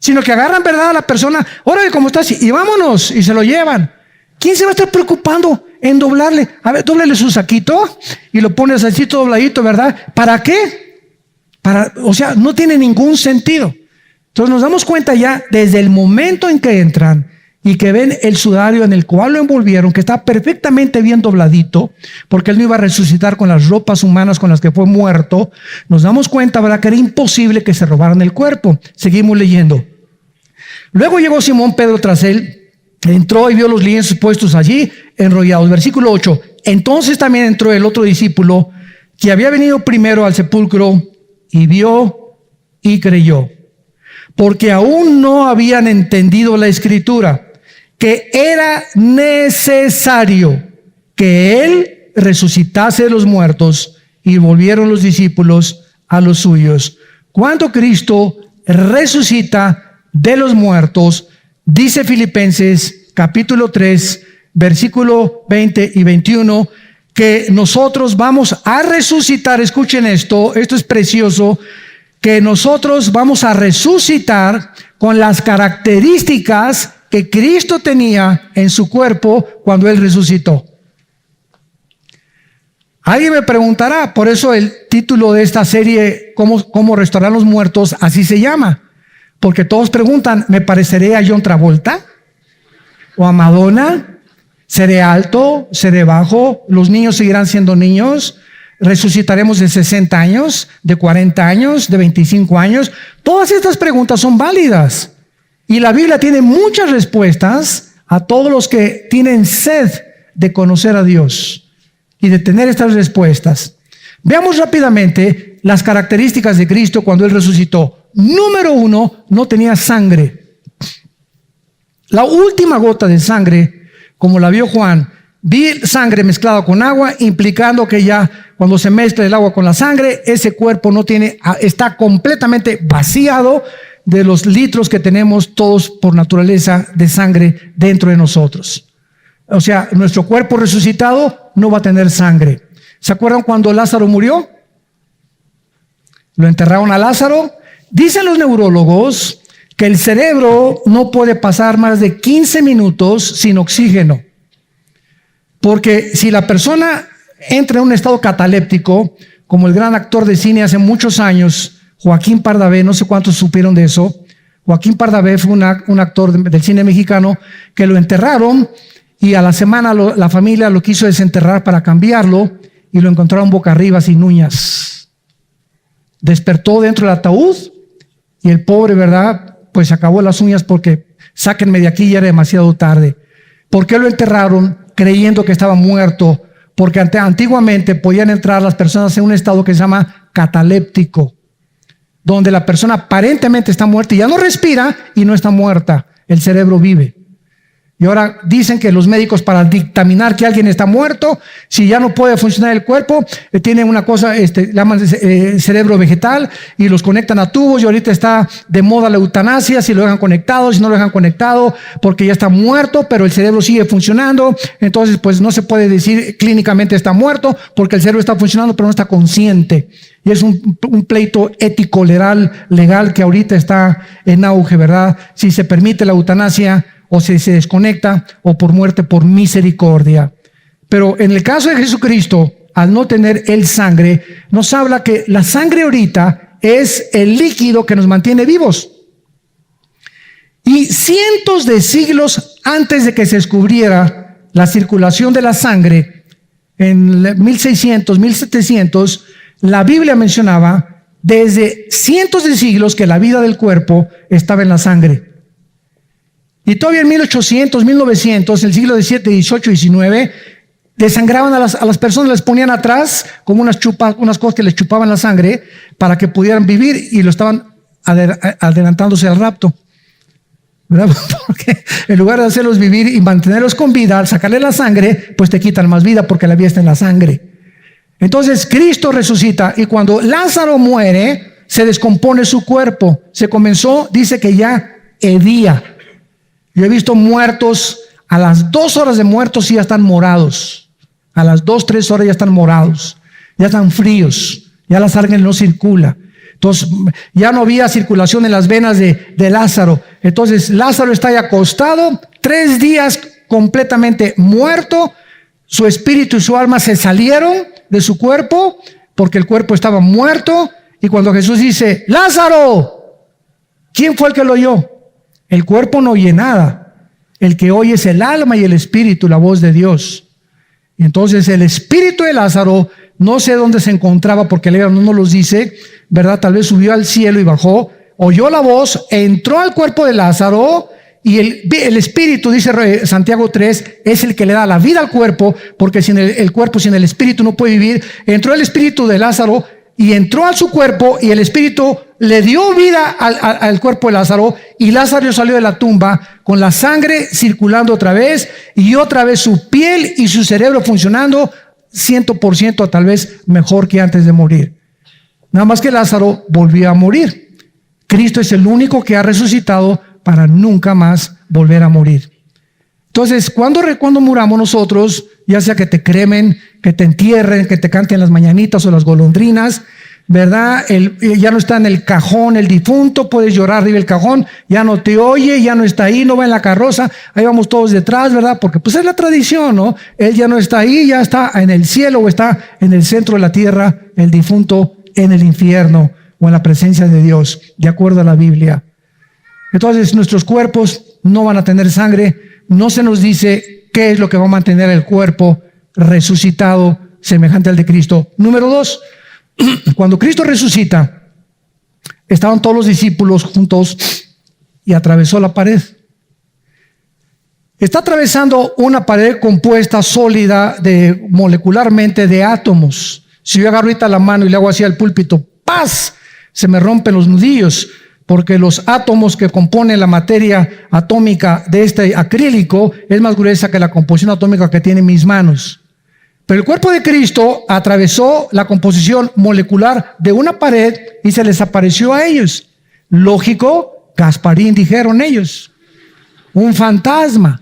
Sino que agarran, ¿verdad?, a la persona: órale, ¿cómo estás? Y vámonos, y se lo llevan. ¿Quién se va a estar preocupando en doblarle? A ver, dóblale su saquito y lo pones así todo dobladito, ¿verdad? ¿Para qué? O sea, no tiene ningún sentido. Entonces nos damos cuenta ya desde el momento en que entran y que ven el sudario en el cual lo envolvieron, que está perfectamente bien dobladito, porque él no iba a resucitar con las ropas humanas con las que fue muerto. Nos damos cuenta, ¿verdad?, que era imposible que se robaran el cuerpo. Seguimos leyendo. Luego llegó Simón Pedro tras él, entró y vio los lienzos puestos allí, enrollados. Versículo 8. Entonces también entró el otro discípulo, que había venido primero al sepulcro, y vio y creyó, porque aún no habían entendido la escritura, que era necesario que él resucitase de los muertos, y volvieron los discípulos a los suyos. Cuando Cristo resucita de los muertos, dice Filipenses capítulo 3, versículo 20 y 21, que nosotros vamos a resucitar. Escuchen esto es precioso, que nosotros vamos a resucitar con las características que Cristo tenía en su cuerpo cuando Él resucitó. Alguien me preguntará, por eso el título de esta serie, ¿Cómo restaurar los muertos?, así se llama. Porque todos preguntan, ¿me pareceré a John Travolta? ¿O a Madonna? ¿Seré alto? ¿Seré bajo? ¿Los niños seguirán siendo niños? ¿Resucitaremos de 60 años? ¿De 40 años? ¿De 25 años? Todas estas preguntas son válidas. Y la Biblia tiene muchas respuestas a todos los que tienen sed de conocer a Dios y de tener estas respuestas. Veamos rápidamente las características de Cristo cuando Él resucitó. Número 1, no tenía sangre. La última gota de sangre, como la vio Juan, vi sangre mezclada con agua, implicando que ya cuando se mezcla el agua con la sangre, ese cuerpo está completamente vaciado de los litros que tenemos todos por naturaleza de sangre dentro de nosotros. O sea, nuestro cuerpo resucitado no va a tener sangre. ¿Se acuerdan cuando Lázaro murió? Lo enterraron a Lázaro. Dicen los neurólogos que el cerebro no puede pasar más de 15 minutos sin oxígeno. Porque si la persona entra en un estado cataléptico, como el gran actor de cine hace muchos años, Joaquín Pardavé, no sé cuántos supieron de eso. Joaquín Pardavé fue un actor del cine mexicano que lo enterraron y a la semana la familia lo quiso desenterrar para cambiarlo y lo encontraron boca arriba sin uñas. Despertó dentro del ataúd y el pobre, ¿verdad?, pues acabó las uñas porque sáquenme de aquí, ya era demasiado tarde. ¿Por qué lo enterraron creyendo que estaba muerto? Porque antiguamente podían entrar las personas en un estado que se llama cataléptico, donde la persona aparentemente está muerta y ya no respira y no está muerta, el cerebro vive. Y ahora dicen que los médicos, para dictaminar que alguien está muerto, si ya no puede funcionar el cuerpo, tienen una cosa, llaman cerebro vegetal, y los conectan a tubos, y ahorita está de moda la eutanasia, si lo dejan conectado, si no lo dejan conectado, porque ya está muerto, pero el cerebro sigue funcionando. Entonces pues no se puede decir clínicamente está muerto, porque el cerebro está funcionando, pero no está consciente. Y es un pleito ético legal que ahorita está en auge, ¿verdad? Si se permite la eutanasia, o si se desconecta, o por muerte por misericordia. Pero en el caso de Jesucristo, al no tener él sangre, nos habla que la sangre ahorita es el líquido que nos mantiene vivos. Y cientos de siglos antes de que se descubriera la circulación de la sangre, en 1600, 1700, la Biblia mencionaba desde cientos de siglos que la vida del cuerpo estaba en la sangre. Y todavía en 1800, 1900, el siglo XVII, XVIII, XIX, desangraban a las personas, les ponían atrás como unas cosas que les chupaban la sangre para que pudieran vivir, y lo estaban adelantándose al rapto, ¿verdad? Porque en lugar de hacerlos vivir y mantenerlos con vida, al sacarle la sangre, pues te quitan más vida porque la vida está en la sangre. Entonces Cristo resucita, y cuando Lázaro muere, se descompone su cuerpo. Se comenzó, dice que ya hedía. Yo he visto muertos, a las 2 horas de muertos y ya están morados. A las 2, 3 horas ya están morados. Ya están fríos. Ya la sangre no circula. Entonces ya no había circulación en las venas de Lázaro. Entonces Lázaro está ahí acostado, 3 días completamente muerto. Su espíritu y su alma se salieron de su cuerpo porque el cuerpo estaba muerto. Y cuando Jesús dice, Lázaro, ¿Quién fue el que lo oyó? El cuerpo no oye nada. El que oye es el alma y el espíritu, la voz de Dios. Entonces el espíritu de Lázaro, no sé dónde se encontraba porque el Evangelio no nos los dice, ¿verdad? Tal vez subió al cielo y bajó, oyó la voz, entró al cuerpo de Lázaro y el espíritu, dice Santiago 3, es el que le da la vida al cuerpo, porque sin el cuerpo, sin el espíritu no puede vivir. Entró el espíritu de Lázaro y entró a su cuerpo y el espíritu le dio vida al cuerpo de Lázaro y Lázaro salió de la tumba con la sangre circulando otra vez y otra vez su piel y su cerebro funcionando 100% tal vez mejor que antes de morir. Nada más que Lázaro volvió a morir. Cristo es el único que ha resucitado para nunca más volver a morir. Entonces, cuando muramos nosotros, ya sea que te cremen, que te entierren, que te canten las mañanitas o las golondrinas, ¿verdad? Ya no está en el cajón el difunto, puedes llorar arriba del cajón, ya no te oye, ya no está ahí, no va en la carroza, ahí vamos todos detrás, ¿verdad? Porque pues es la tradición, ¿no? Él ya no está ahí, ya está en el cielo o está en el centro de la tierra, el difunto en el infierno o en la presencia de Dios, de acuerdo a la Biblia. Entonces nuestros cuerpos no van a tener sangre, no se nos dice qué es lo que va a mantener el cuerpo resucitado semejante al de Cristo. Número 2, cuando Cristo resucita, estaban todos los discípulos juntos y atravesó la pared. Está atravesando una pared compuesta sólida molecularmente de átomos. Si yo agarro ahorita la mano y le hago así al púlpito, ¡paz!, se me rompen los nudillos, porque los átomos que componen la materia atómica de este acrílico es más gruesa que la composición atómica que tienen mis manos. Pero el cuerpo de Cristo atravesó la composición molecular de una pared y se les apareció a ellos. Lógico, Gasparín, dijeron ellos. Un fantasma.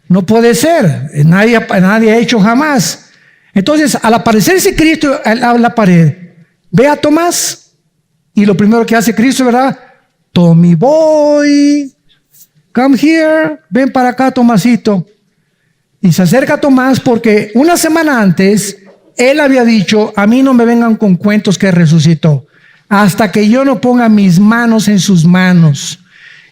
No puede ser. Nadie ha hecho jamás. Entonces, al aparecerse Cristo a la pared, ve a Tomás y lo primero que hace Cristo, ¿verdad? Tommy boy, come here, ven para acá, Tomasito. Y se acerca a Tomás porque una semana antes él había dicho: a mí no me vengan con cuentos que resucitó, hasta que yo no ponga mis manos en sus manos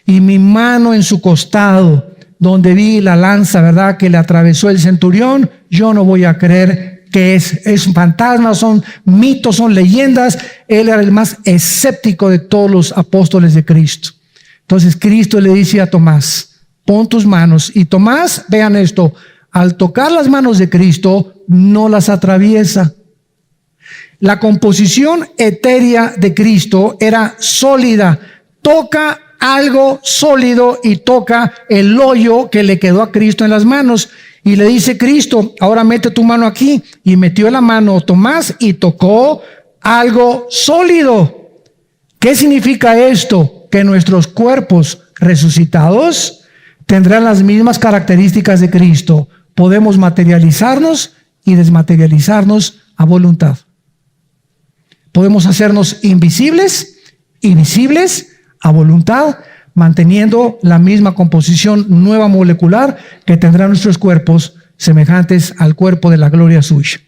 y mi mano en su costado, donde vi la lanza, ¿verdad?, que le atravesó el centurión, yo no voy a creer que es un fantasma, son mitos, son leyendas. Él era el más escéptico de todos los apóstoles de Cristo. Entonces Cristo le dice a Tomás: pon tus manos. Y Tomás, vean esto, al tocar las manos de Cristo, no las atraviesa. La composición etérea de Cristo era sólida. Toca algo sólido y toca el hoyo que le quedó a Cristo en las manos. Y le dice Cristo: ahora mete tu mano aquí. Y metió la mano Tomás y tocó algo sólido. ¿Qué significa esto? Que nuestros cuerpos resucitados tendrán las mismas características de Cristo. Podemos materializarnos y desmaterializarnos a voluntad. Podemos hacernos invisibles y visibles a voluntad, manteniendo la misma composición nueva molecular que tendrán nuestros cuerpos semejantes al cuerpo de la gloria suya.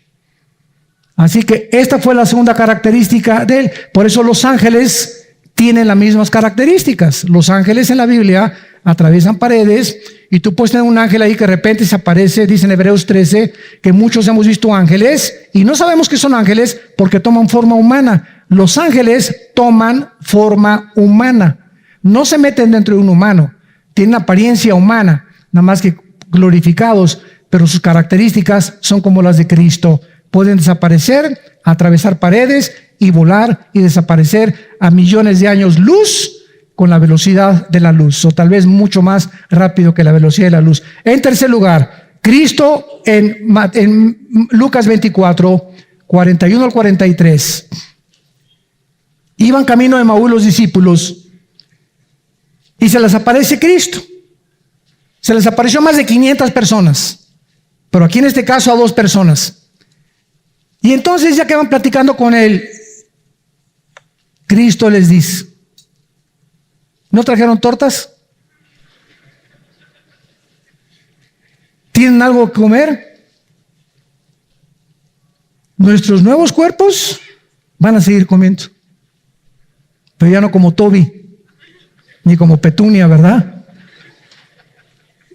Así que esta fue la segunda característica de él. Por eso los ángeles tienen las mismas características. Los ángeles en la Biblia atraviesan paredes y tú puedes tener un ángel ahí que de repente se aparece. Dice en Hebreos 13 que muchos hemos visto ángeles y no sabemos que son ángeles porque toman forma humana. Los ángeles toman forma humana. No se meten dentro de un humano, tienen apariencia humana, nada más que glorificados, pero sus características son como las de Cristo. Pueden desaparecer, atravesar paredes y volar y desaparecer a millones de años luz con la velocidad de la luz, o tal vez mucho más rápido que la velocidad de la luz. En tercer lugar, Cristo en Lucas 24, 41 al 43. Iban camino de Emaús los discípulos y se les aparece Cristo. Se les apareció a más de 500 personas, pero aquí en este caso a 2 personas. Y entonces, ya que van platicando con él, Cristo les dice: ¿no trajeron tortas? ¿Tienen algo que comer? Nuestros nuevos cuerpos van a seguir comiendo, pero ya no como Toby. ni como Petunia, ¿verdad?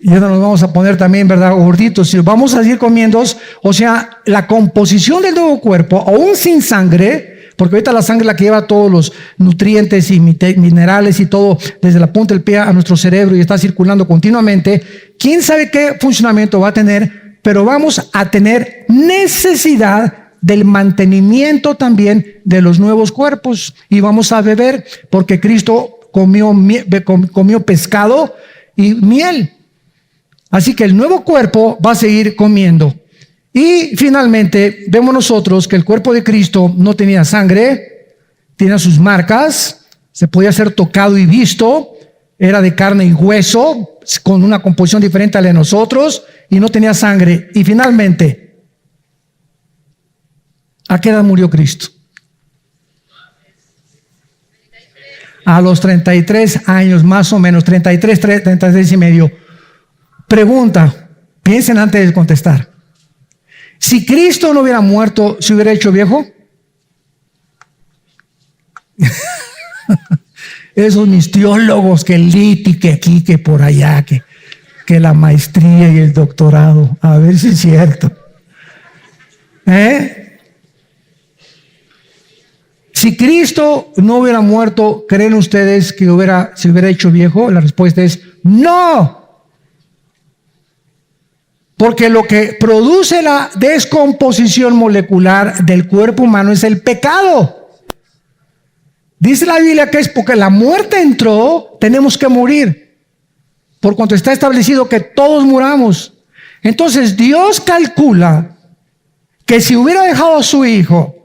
Y ahora nos vamos a poner también, ¿verdad?, gorditos. Y vamos a seguir comiendo. O sea, la composición del nuevo cuerpo, aún sin sangre, porque ahorita la sangre es la que lleva todos los nutrientes y minerales y todo, desde la punta del pie a nuestro cerebro y está circulando continuamente. ¿Quién sabe qué funcionamiento va a tener? Pero vamos a tener necesidad del mantenimiento también de los nuevos cuerpos. Y vamos a beber, porque Cristo comió pescado y miel. Así que el nuevo cuerpo va a seguir comiendo. Y finalmente vemos nosotros que el cuerpo de Cristo no tenía sangre, tenía sus marcas, se podía ser tocado y visto, era de carne y hueso, con una composición diferente a la de nosotros, y no tenía sangre. Y finalmente, ¿a qué edad murió Cristo? A los 33 años, más o menos, 33 y medio. Pregunta, piensen antes de contestar. Si Cristo no hubiera muerto, ¿se hubiera hecho viejo? Esos mis teólogos, que el liti, que aquí, que por allá, que la maestría y el doctorado. A ver si es cierto. Si Cristo no hubiera muerto, ¿creen ustedes que se hubiera hecho viejo? La respuesta es no. Porque lo que produce la descomposición molecular del cuerpo humano es el pecado. Dice la Biblia que es porque la muerte entró, tenemos que morir. Por cuanto está establecido que todos muramos. Entonces Dios calcula que si hubiera dejado a su hijo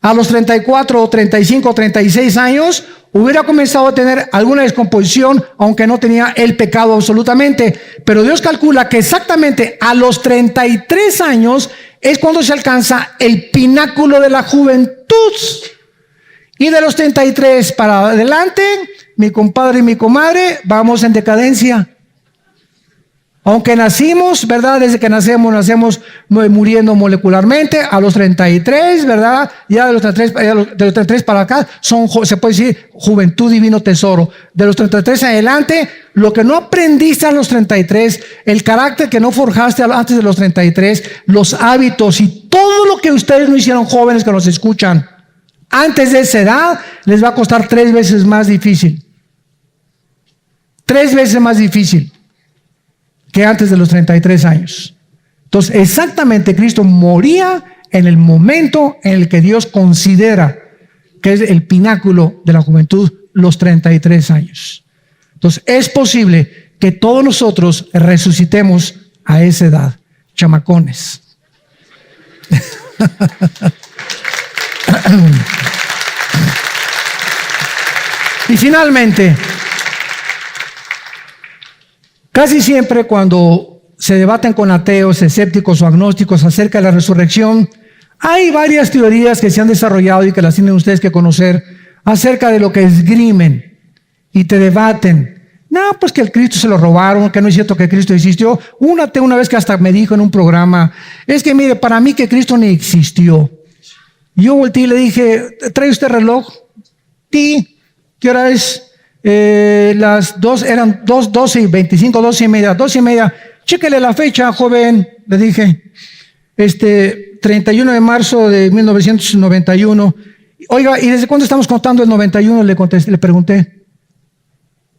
a los 34 o 35 o 36 años, hubiera comenzado a tener alguna descomposición, aunque no tenía el pecado absolutamente. Pero Dios calcula que exactamente a los 33 años es cuando se alcanza el pináculo de la juventud. Y de los 33 para adelante, mi compadre y mi comadre, vamos en decadencia. Aunque nacimos, ¿verdad? Desde que nacemos muriendo molecularmente, a los 33, ¿verdad? Ya de los 33 para acá, se puede decir juventud, divino tesoro. De los 33 en adelante, lo que no aprendiste a los 33, el carácter que no forjaste antes de los 33, los hábitos y todo lo que ustedes no hicieron, jóvenes que nos escuchan, antes de esa edad, les va a costar 3 veces más difícil. 3 veces más difícil que antes de los 33 años. Entonces, exactamente, Cristo moría en el momento en el que Dios considera que es el pináculo de la juventud, los 33 años. Entonces, es posible que todos nosotros resucitemos a esa edad, chamacones. Y finalmente, casi siempre cuando se debaten con ateos, escépticos o agnósticos acerca de la resurrección, hay varias teorías que se han desarrollado y que las tienen ustedes que conocer acerca de lo que esgrimen y te debaten. No, pues que el Cristo se lo robaron, que no es cierto que Cristo existió. Un ateo una vez que hasta me dijo en un programa, es que mire, para mí que Cristo ni existió. Yo volteé y le dije, ¿trae usted reloj? Sí. ¿Qué hora es? Las 2 eran 12 y 25, 12 y media, 12 y media. Chéquele la fecha, joven, le dije. 31 de marzo de 1991. Oiga, ¿y desde cuándo estamos contando el 91? Le pregunté.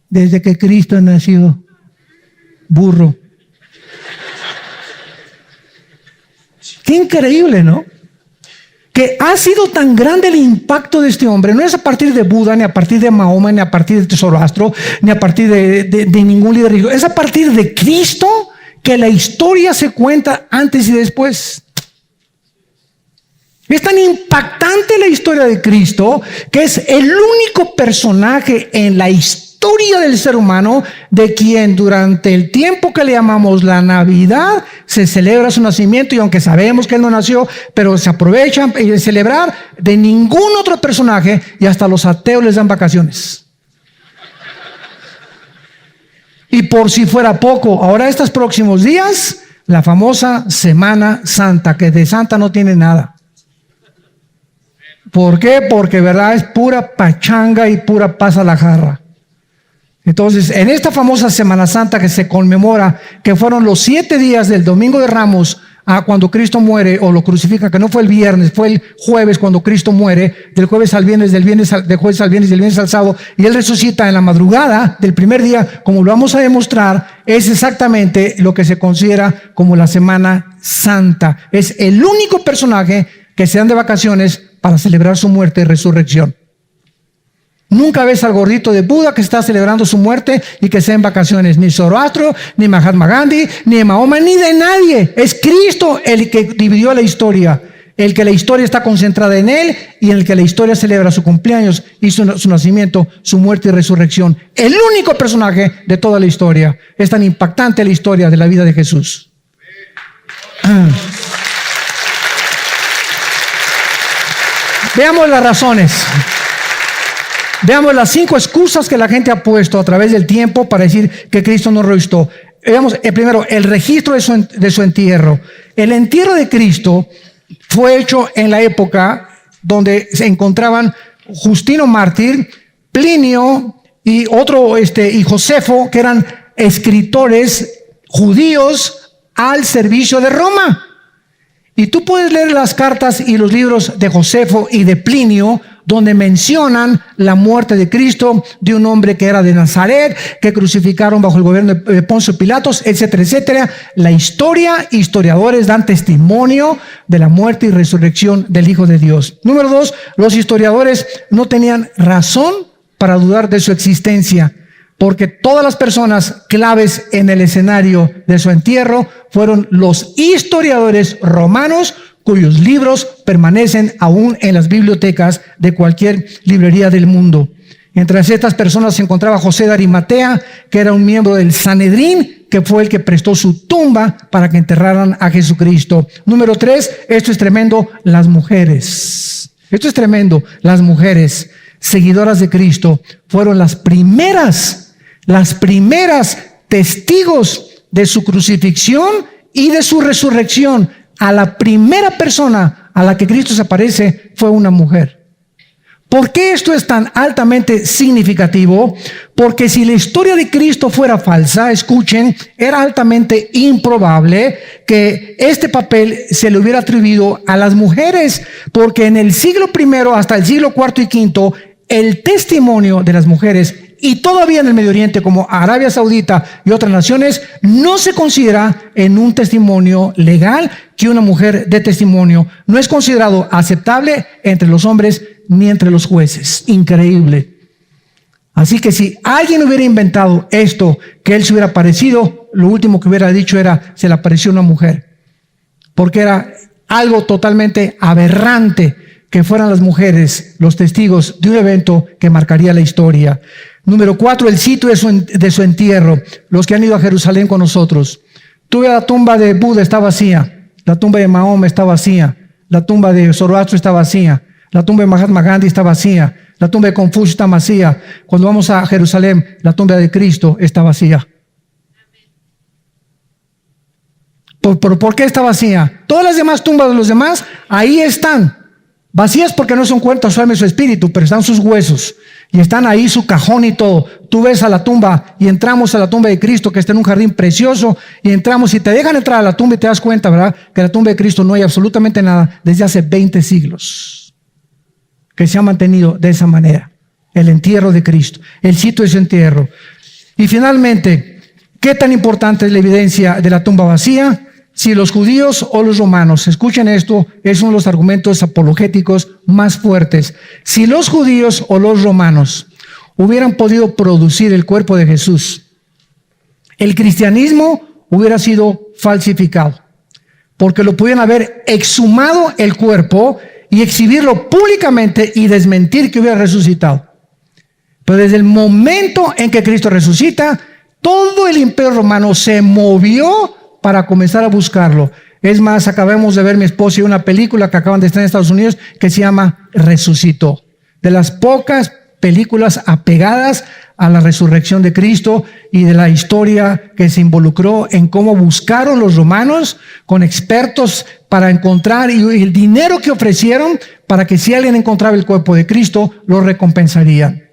Desde que Cristo nació. Burro. Qué increíble, ¿no? Que ha sido tan grande el impacto de este hombre, no es a partir de Buda, ni a partir de Mahoma, ni a partir de Zoroastro, ni a partir de ningún líder religioso, es a partir de Cristo que la historia se cuenta antes y después. Es tan impactante la historia de Cristo que es el único personaje en la historia del ser humano de quien durante el tiempo que le llamamos la Navidad se celebra su nacimiento, y aunque sabemos que él no nació, pero se aprovechan de celebrar de ningún otro personaje, y hasta los ateos les dan vacaciones. Y por si fuera poco, ahora estos próximos días, la famosa Semana Santa, que de santa no tiene nada. ¿Por qué? Porque verdad es pura pachanga y pura paz a la jarra. Entonces, en esta famosa Semana Santa que se conmemora, que fueron los 7 días del Domingo de Ramos a cuando Cristo muere o lo crucifican, que no fue el viernes, fue el jueves cuando Cristo muere, del jueves al viernes, del jueves al viernes, del viernes al sábado, y Él resucita en la madrugada del primer día, como lo vamos a demostrar, es exactamente lo que se considera como la Semana Santa. Es el único personaje que se dan de vacaciones para celebrar su muerte y resurrección. Nunca ves al gordito de Buda que está celebrando su muerte y que sea en vacaciones. Ni Zoroastro, ni Mahatma Gandhi, ni de Mahoma, ni de nadie. Es Cristo el que dividió la historia. El que la historia está concentrada en Él y en el que la historia celebra su cumpleaños y su nacimiento, su muerte y resurrección. El único personaje de toda la historia. Es tan impactante la historia de la vida de Jesús. Veamos las razones. Veamos las 5 excusas que la gente ha puesto a través del tiempo para decir que Cristo no resucitó. Veamos primero el registro de su entierro. El entierro de Cristo fue hecho en la época donde se encontraban Justino Mártir, Plinio y y Josefo, que eran escritores judíos al servicio de Roma. Y tú puedes leer las cartas y los libros de Josefo y de Plinio, donde mencionan la muerte de Cristo, de un hombre que era de Nazaret, que crucificaron bajo el gobierno de Poncio Pilatos, etcétera, etcétera. La historia, historiadores dan testimonio de la muerte y resurrección del Hijo de Dios. Número 2, los historiadores no tenían razón para dudar de su existencia, porque todas las personas claves en el escenario de su entierro fueron los historiadores romanos, cuyos libros permanecen aún en las bibliotecas de cualquier librería del mundo. Entre estas personas se encontraba José de Arimatea, que era un miembro del Sanedrín, que fue el que prestó su tumba para que enterraran a Jesucristo. Número 3, esto es tremendo, las mujeres. Esto es tremendo, las mujeres seguidoras de Cristo fueron las primeras testigos de su crucifixión y de su resurrección. A la primera persona a la que Cristo se aparece fue una mujer. ¿Por qué esto es tan altamente significativo? Porque si la historia de Cristo fuera falsa, escuchen, era altamente improbable que este papel se le hubiera atribuido a las mujeres, porque en el siglo I hasta el siglo IV y V, el testimonio de las mujeres, y todavía en el Medio Oriente como Arabia Saudita y otras naciones, no se considera en un testimonio legal que una mujer dé testimonio. No es considerado aceptable entre los hombres ni entre los jueces. Increíble. Así que si alguien hubiera inventado esto, que él se hubiera aparecido, lo último que hubiera dicho era, se le apareció una mujer. Porque era algo totalmente aberrante que fueran las mujeres los testigos de un evento que marcaría la historia. Número 4, el sitio de su entierro. Los que han ido a Jerusalén con nosotros. Tú ves, la tumba de Buda está vacía, la tumba de Mahoma está vacía, la tumba de Zoroastro está vacía, la tumba de Mahatma Gandhi está vacía, la tumba de Confucio está vacía. Cuando vamos a Jerusalén, la tumba de Cristo está vacía. ¿Por qué está vacía? Todas las demás tumbas de los demás, ahí están. Vacías porque no son cuerpo, su alma y su espíritu, pero están sus huesos. Y están ahí su cajón y todo. Tú ves a la tumba y entramos a la tumba de Cristo, que está en un jardín precioso, y entramos y te dejan entrar a la tumba y te das cuenta, ¿verdad?, que la tumba de Cristo no hay absolutamente nada desde hace 20 siglos. Que se ha mantenido de esa manera. El entierro de Cristo, el sitio de su entierro. Y finalmente, ¿qué tan importante es la evidencia de la tumba vacía? Si los judíos o los romanos, escuchen esto, es uno de los argumentos apologéticos más fuertes. Si los judíos o los romanos hubieran podido producir el cuerpo de Jesús, el cristianismo hubiera sido falsificado, porque lo pudieran haber exhumado el cuerpo y exhibirlo públicamente y desmentir que hubiera resucitado. Pero desde el momento en que Cristo resucita, todo el imperio romano se movió para comenzar a buscarlo. Es más, acabamos de ver mi esposa y una película que acaban de estar en Estados Unidos que se llama Resucitó. De las pocas películas apegadas a la resurrección de Cristo y de la historia que se involucró en cómo buscaron los romanos con expertos para encontrar, y el dinero que ofrecieron para que si alguien encontraba el cuerpo de Cristo, lo recompensarían.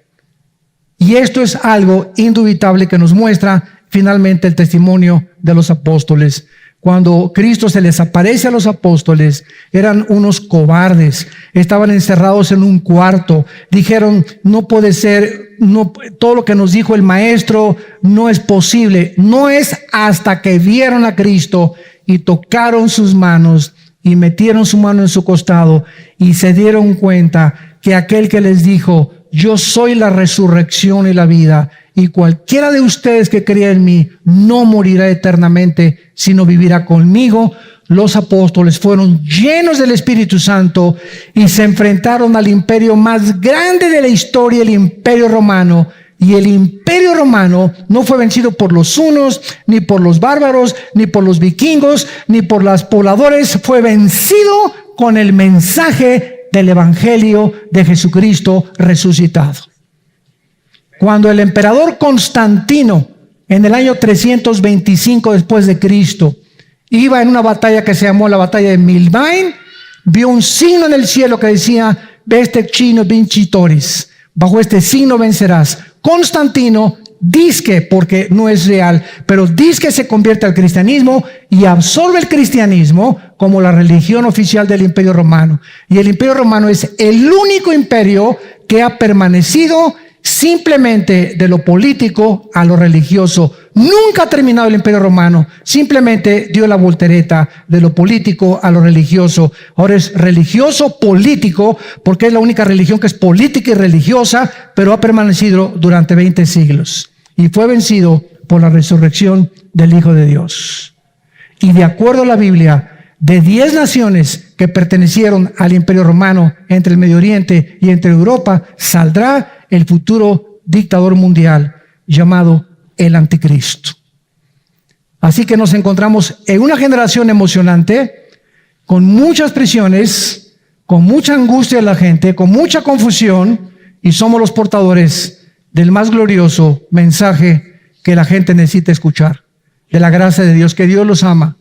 Y esto es algo indubitable que nos muestra finalmente el testimonio de los apóstoles. Cuando Cristo se les aparece a los apóstoles, eran unos cobardes, estaban encerrados en un cuarto, dijeron, no puede ser, no, todo lo que nos dijo el maestro no es posible. No es hasta que vieron a Cristo y tocaron sus manos y metieron su mano en su costado y se dieron cuenta que aquel que les dijo, yo soy la resurrección y la vida, y cualquiera de ustedes que crea en mí no morirá eternamente, sino vivirá conmigo. Los apóstoles fueron llenos del Espíritu Santo y se enfrentaron al imperio más grande de la historia, el Imperio Romano. Y el Imperio Romano no fue vencido por los hunos, ni por los bárbaros, ni por los vikingos, ni por los pobladores. Fue vencido con el mensaje del Evangelio de Jesucristo resucitado. Cuando el emperador Constantino, en el año 325 después de Cristo, iba en una batalla que se llamó la batalla de Milvain, vio un signo en el cielo que decía, "Veste chino vincitoris", bajo este signo vencerás. Constantino dizque, porque no es real, pero dizque se convierte al cristianismo y absorbe el cristianismo como la religión oficial del Imperio Romano. Y el Imperio Romano es el único imperio que ha permanecido simplemente de lo político a lo religioso. Nunca ha terminado el Imperio Romano, simplemente dio la voltereta de lo político a lo religioso. Ahora es religioso político porque es la única religión que es política y religiosa, pero ha permanecido durante 20 siglos y fue vencido por la resurrección del Hijo de Dios. Y de acuerdo a la Biblia, de 10 naciones que pertenecieron al Imperio Romano entre el Medio Oriente y entre Europa, saldrá el futuro dictador mundial llamado el Anticristo. Así que nos encontramos en una generación emocionante, con muchas prisiones, con mucha angustia de la gente, con mucha confusión, y somos los portadores del más glorioso mensaje que la gente necesita escuchar, de la gracia de Dios, que Dios los ama.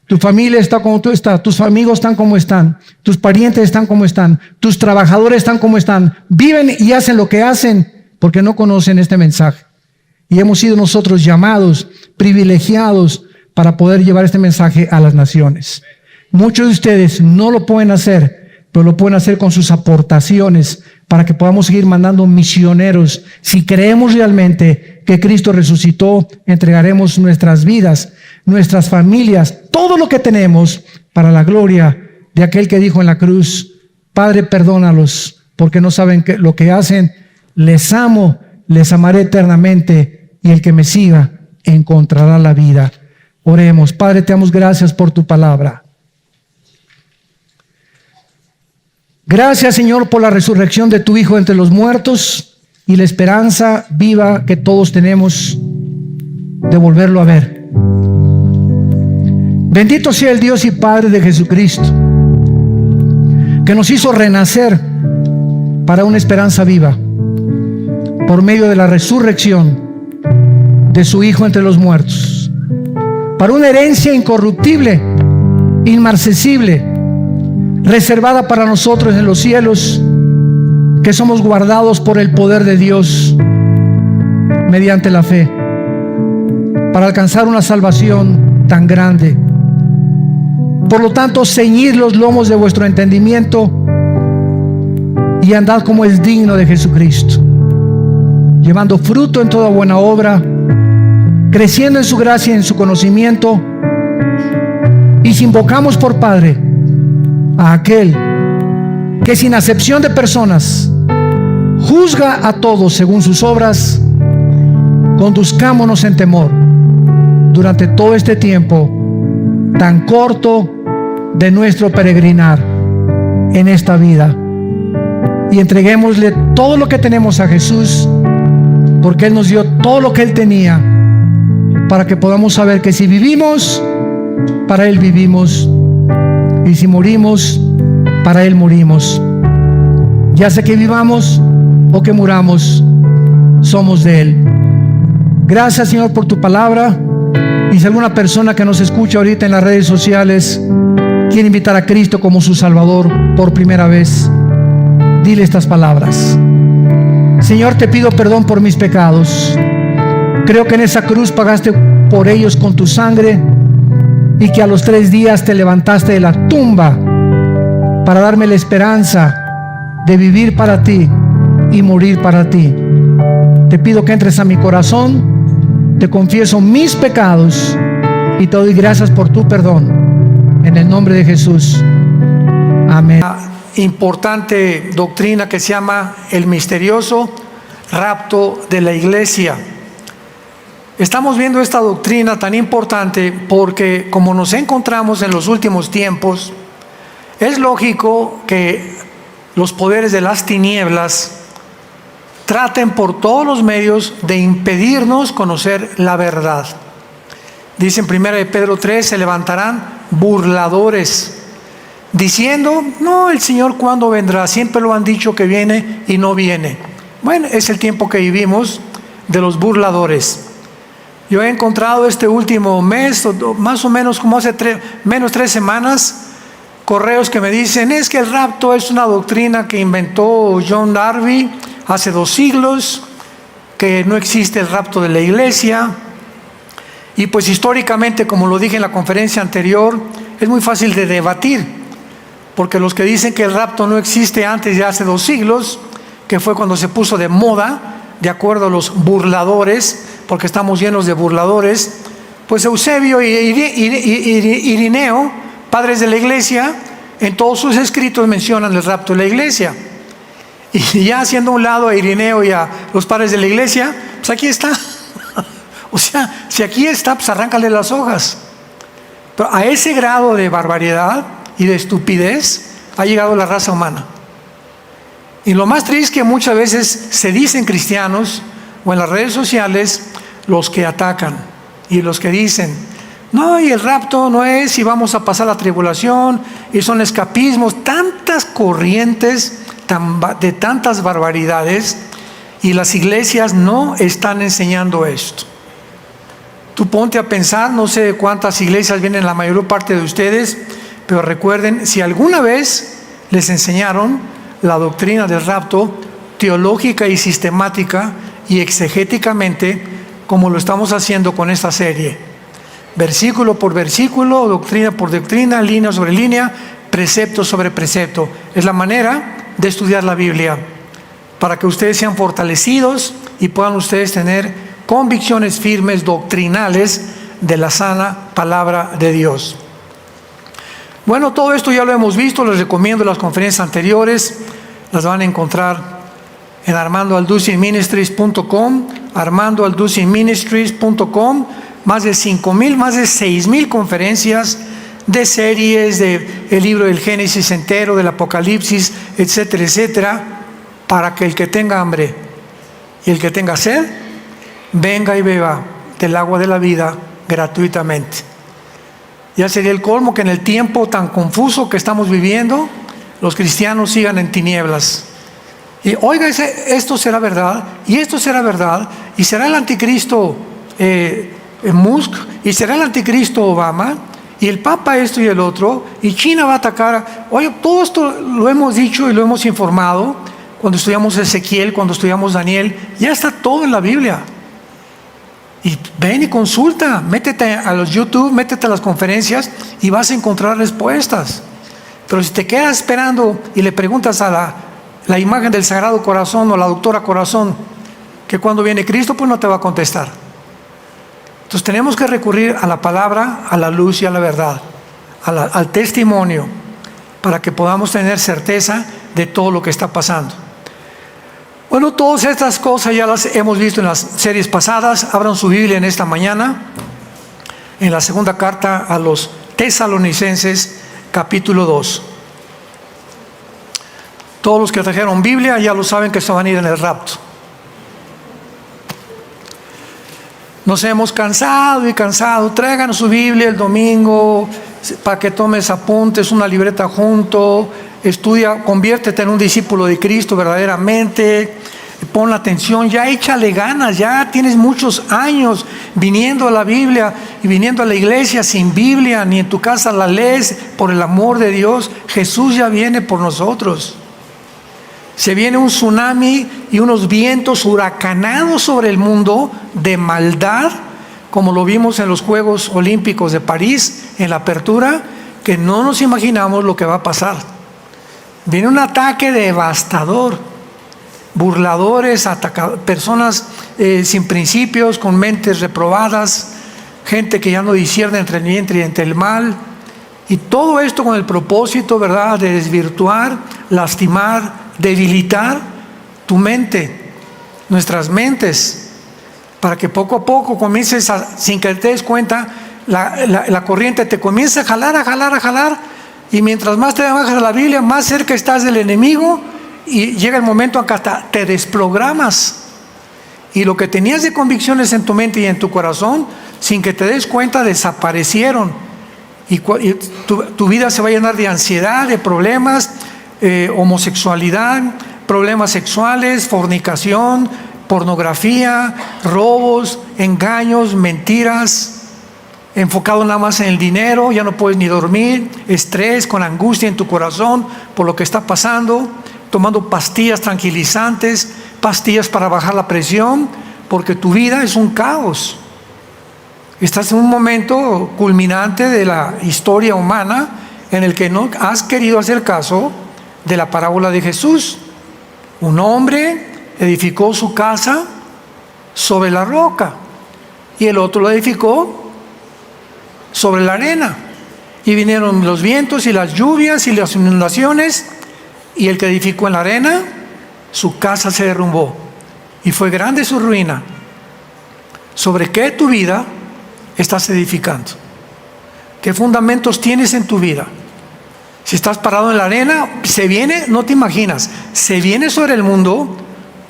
Tu familia está como tú estás, tus amigos están como están, tus parientes están como están, tus trabajadores están como están, viven y hacen lo que hacen porque no conocen este mensaje. Y hemos sido nosotros llamados, privilegiados, para poder llevar este mensaje a las naciones. Muchos de ustedes no lo pueden hacer, pero lo pueden hacer con sus aportaciones para que podamos seguir mandando misioneros. Si creemos realmente que Cristo resucitó, entregaremos nuestras vidas, nuestras familias, todo lo que tenemos para la gloria de aquel que dijo en la cruz, Padre, perdónalos, porque no saben lo que hacen. Les amo, les amaré eternamente, y el que me siga encontrará la vida. Oremos. Padre, te damos gracias por tu palabra. Gracias, Señor, por la resurrección de tu Hijo entre los muertos y la esperanza viva que todos tenemos de volverlo a ver. Bendito sea el Dios y Padre de Jesucristo, que nos hizo renacer para una esperanza viva por medio de la resurrección de su Hijo entre los muertos, para una herencia incorruptible, inmarcesible, reservada para nosotros en los cielos, que somos guardados por el poder de Dios mediante la fe, para alcanzar una salvación tan grande. Por lo tanto, ceñid los lomos de vuestro entendimiento y andad como es digno de Jesucristo, llevando fruto en toda buena obra, creciendo en su gracia y en su conocimiento. Y si invocamos por Padre a aquel que sin acepción de personas juzga a todos según sus obras, conduzcámonos en temor durante todo este tiempo tan corto de nuestro peregrinar en esta vida, y entreguémosle todo lo que tenemos a Jesús, porque Él nos dio todo lo que Él tenía, para que podamos saber que si vivimos, para Él vivimos, y si morimos, para Él morimos. Ya sea que vivamos o que muramos, somos de Él. Gracias, Señor, por tu palabra. Y si alguna persona que nos escucha ahorita en las redes sociales quiere invitar a Cristo como su Salvador por primera vez, dile estas palabras. Señor, te pido perdón por mis pecados. Creo que en esa cruz pagaste por ellos con tu sangre y que a los 3 días te levantaste de la tumba para darme la esperanza de vivir para ti y morir para ti. Te pido que entres a mi corazón, te confieso mis pecados y te doy gracias por tu perdón. En el nombre de Jesús. Amén. Una importante doctrina que se llama el misterioso rapto de la iglesia. Estamos viendo esta doctrina tan importante porque, como nos encontramos en los últimos tiempos, es lógico que los poderes de las tinieblas traten por todos los medios de impedirnos conocer la verdad. Dice en 1 de Pedro 3, se levantarán burladores, diciendo, no, el Señor ¿cuándo vendrá? Siempre lo han dicho que viene y no viene. Bueno, es el tiempo que vivimos de los burladores. Yo he encontrado este último mes, más o menos como hace menos 3 semanas, correos que me dicen, es que el rapto es una doctrina que inventó John Darby hace 2 siglos, que no existe el rapto de la iglesia. Y pues históricamente, como lo dije en la conferencia anterior, es muy fácil de debatir, porque los que dicen que el rapto no existe antes de hace 2 siglos, que fue cuando se puso de moda, de acuerdo a los burladores, porque estamos llenos de burladores, pues Eusebio y Irineo, padres de la iglesia, en todos sus escritos mencionan el rapto de la iglesia. Y ya haciendo a un lado a Irineo y a los padres de la iglesia, pues aquí está. O sea, si aquí está, pues arráncale las hojas. Pero a ese grado de barbaridad y de estupidez ha llegado la raza humana. Y lo más triste es que muchas veces se dicen cristianos o en las redes sociales los que atacan y los que dicen, no, y el rapto no es, y vamos a pasar la tribulación, y son escapismos, tantas corrientes de tantas barbaridades, y las iglesias no están enseñando esto. Tú ponte a pensar, no sé cuántas iglesias vienen la mayor parte de ustedes, pero recuerden, si alguna vez les enseñaron la doctrina del rapto teológica y sistemática y exegéticamente, como lo estamos haciendo con esta serie, versículo por versículo, doctrina por doctrina, línea sobre línea, precepto sobre precepto. Es la manera de estudiar la Biblia, para que ustedes sean fortalecidos y puedan ustedes tener convicciones firmes doctrinales de la sana palabra de Dios. Bueno, todo esto ya lo hemos visto, les recomiendo las conferencias anteriores, las van a encontrar en armandoalducinministries.com, armandoalducinministries.com, más de 5,000, más de 6,000 conferencias de series, de el libro del Génesis entero, del Apocalipsis, etcétera, etcétera, para que el que tenga hambre y el que tenga sed, venga y beba del agua de la vida gratuitamente. Ya sería el colmo que en el tiempo tan confuso que estamos viviendo, los cristianos sigan en tinieblas. Y oiga, esto será verdad, y esto será verdad, y será el anticristo Musk, y será el anticristo Obama, y el Papa esto y el otro, y China va a atacar. Oye, todo esto lo hemos dicho y lo hemos informado cuando estudiamos Ezequiel, cuando estudiamos Daniel, ya está todo en la Biblia. Y ven y consulta, métete a los YouTube, métete a las conferencias y vas a encontrar respuestas. Pero si te quedas esperando y le preguntas a la imagen del Sagrado Corazón o la doctora Corazón que cuando viene Cristo, pues no te va a contestar. Entonces tenemos que recurrir a la palabra, a la luz y a la verdad, al testimonio, para que podamos tener certeza de todo lo que está pasando. Bueno, todas estas cosas ya las hemos visto en las series pasadas. Abran su Biblia en esta mañana, en la segunda carta a los Tesalonicenses, capítulo 2. Todos los que trajeron Biblia ya lo saben que se van a ir en el rapto. Nos hemos cansado y cansado. Traigan su Biblia el domingo para que tomes apuntes, una libreta junto. Estudia, conviértete en un discípulo de Cristo verdaderamente. Pon la atención, ya échale ganas, ya tienes muchos años viniendo a la Biblia y viniendo a la iglesia sin Biblia, ni en tu casa la lees. Por el amor de Dios, Jesús ya viene por nosotros. Se viene un tsunami y unos vientos huracanados sobre el mundo de maldad, como lo vimos en los Juegos Olímpicos de París, en la apertura, que no nos imaginamos lo que va a pasar. Viene un ataque devastador, burladores, personas sin principios, con mentes reprobadas, gente que ya no discierne entre el bien y entre el mal, y todo esto con el propósito, ¿verdad?, de desvirtuar, lastimar, debilitar tu mente, nuestras mentes, para que poco a poco comiences sin que te des cuenta, la corriente te comienza a jalar, y mientras más te bajas a la Biblia, más cerca estás del enemigo, y llega el momento en que hasta te desprogramas, y lo que tenías de convicciones en tu mente y en tu corazón, sin que te des cuenta, desaparecieron, y tu vida se va a llenar de ansiedad, de problemas, homosexualidad, problemas sexuales, fornicación, pornografía, robos, engaños, mentiras, enfocado nada más en el dinero, ya no puedes ni dormir, estrés, con angustia en tu corazón por lo que está pasando, tomando pastillas tranquilizantes, pastillas para bajar la presión, porque tu vida es un caos. Estás en un momento culminante de la historia humana en el que no has querido hacer caso de la parábola de Jesús. Un hombre edificó su casa sobre la roca y el otro la edificó sobre la arena, y vinieron los vientos y las lluvias y las inundaciones, y el que edificó en la arena, su casa se derrumbó y fue grande su ruina. ¿Sobre qué tu vida estás edificando? ¿Qué fundamentos tienes en tu vida? Si estás parado en la arena, se viene, no te imaginas, se viene sobre el mundo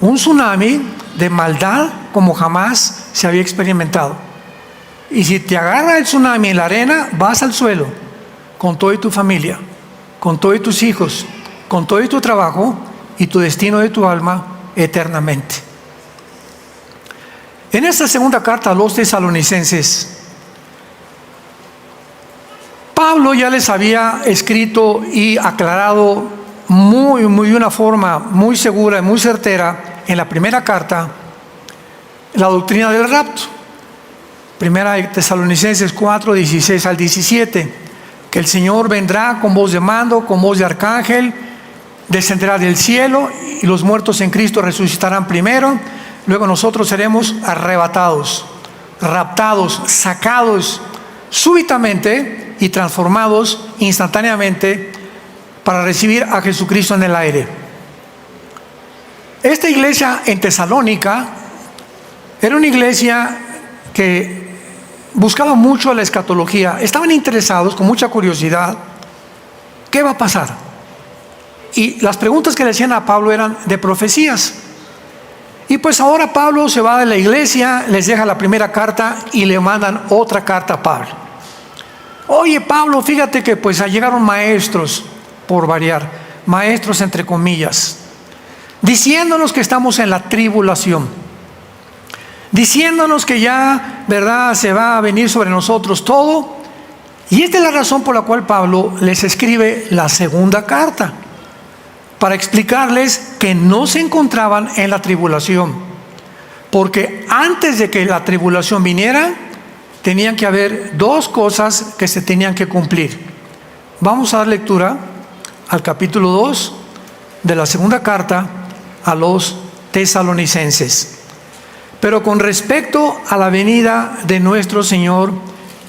un tsunami de maldad como jamás se había experimentado. Y si te agarra el tsunami en la arena, vas al suelo con toda tu familia, con todos tus hijos, con todo tu trabajo y tu destino de tu alma eternamente. En esta segunda carta a los tesalonicenses, Pablo ya les había escrito y aclarado de una forma muy segura y muy certera en la primera carta la doctrina del rapto. Primera de Tesalonicenses 4, 16 al 17, que el Señor vendrá con voz de mando, con voz de arcángel, descenderá del cielo y los muertos en Cristo resucitarán primero, luego nosotros seremos arrebatados, raptados, sacados súbitamente y transformados instantáneamente para recibir a Jesucristo en el aire. Esta iglesia en Tesalónica era una iglesia que buscaba mucho la escatología, estaban interesados con mucha curiosidad, ¿qué va a pasar? Y las preguntas que le hacían a Pablo eran de profecías. Y pues ahora Pablo se va de la iglesia, les deja la primera carta y le mandan otra carta a Pablo. Oye Pablo, fíjate que pues llegaron maestros, por variar, maestros entre comillas, diciéndonos que estamos en la tribulación, diciéndonos que ya, ¿verdad?, se va a venir sobre nosotros todo. Y esta es la razón por la cual Pablo les escribe la segunda carta, para explicarles que no se encontraban en la tribulación, porque antes de que la tribulación viniera, tenían que haber dos cosas que se tenían que cumplir. Vamos a dar lectura al capítulo 2 de la segunda carta a los tesalonicenses. Pero con respecto a la venida de nuestro Señor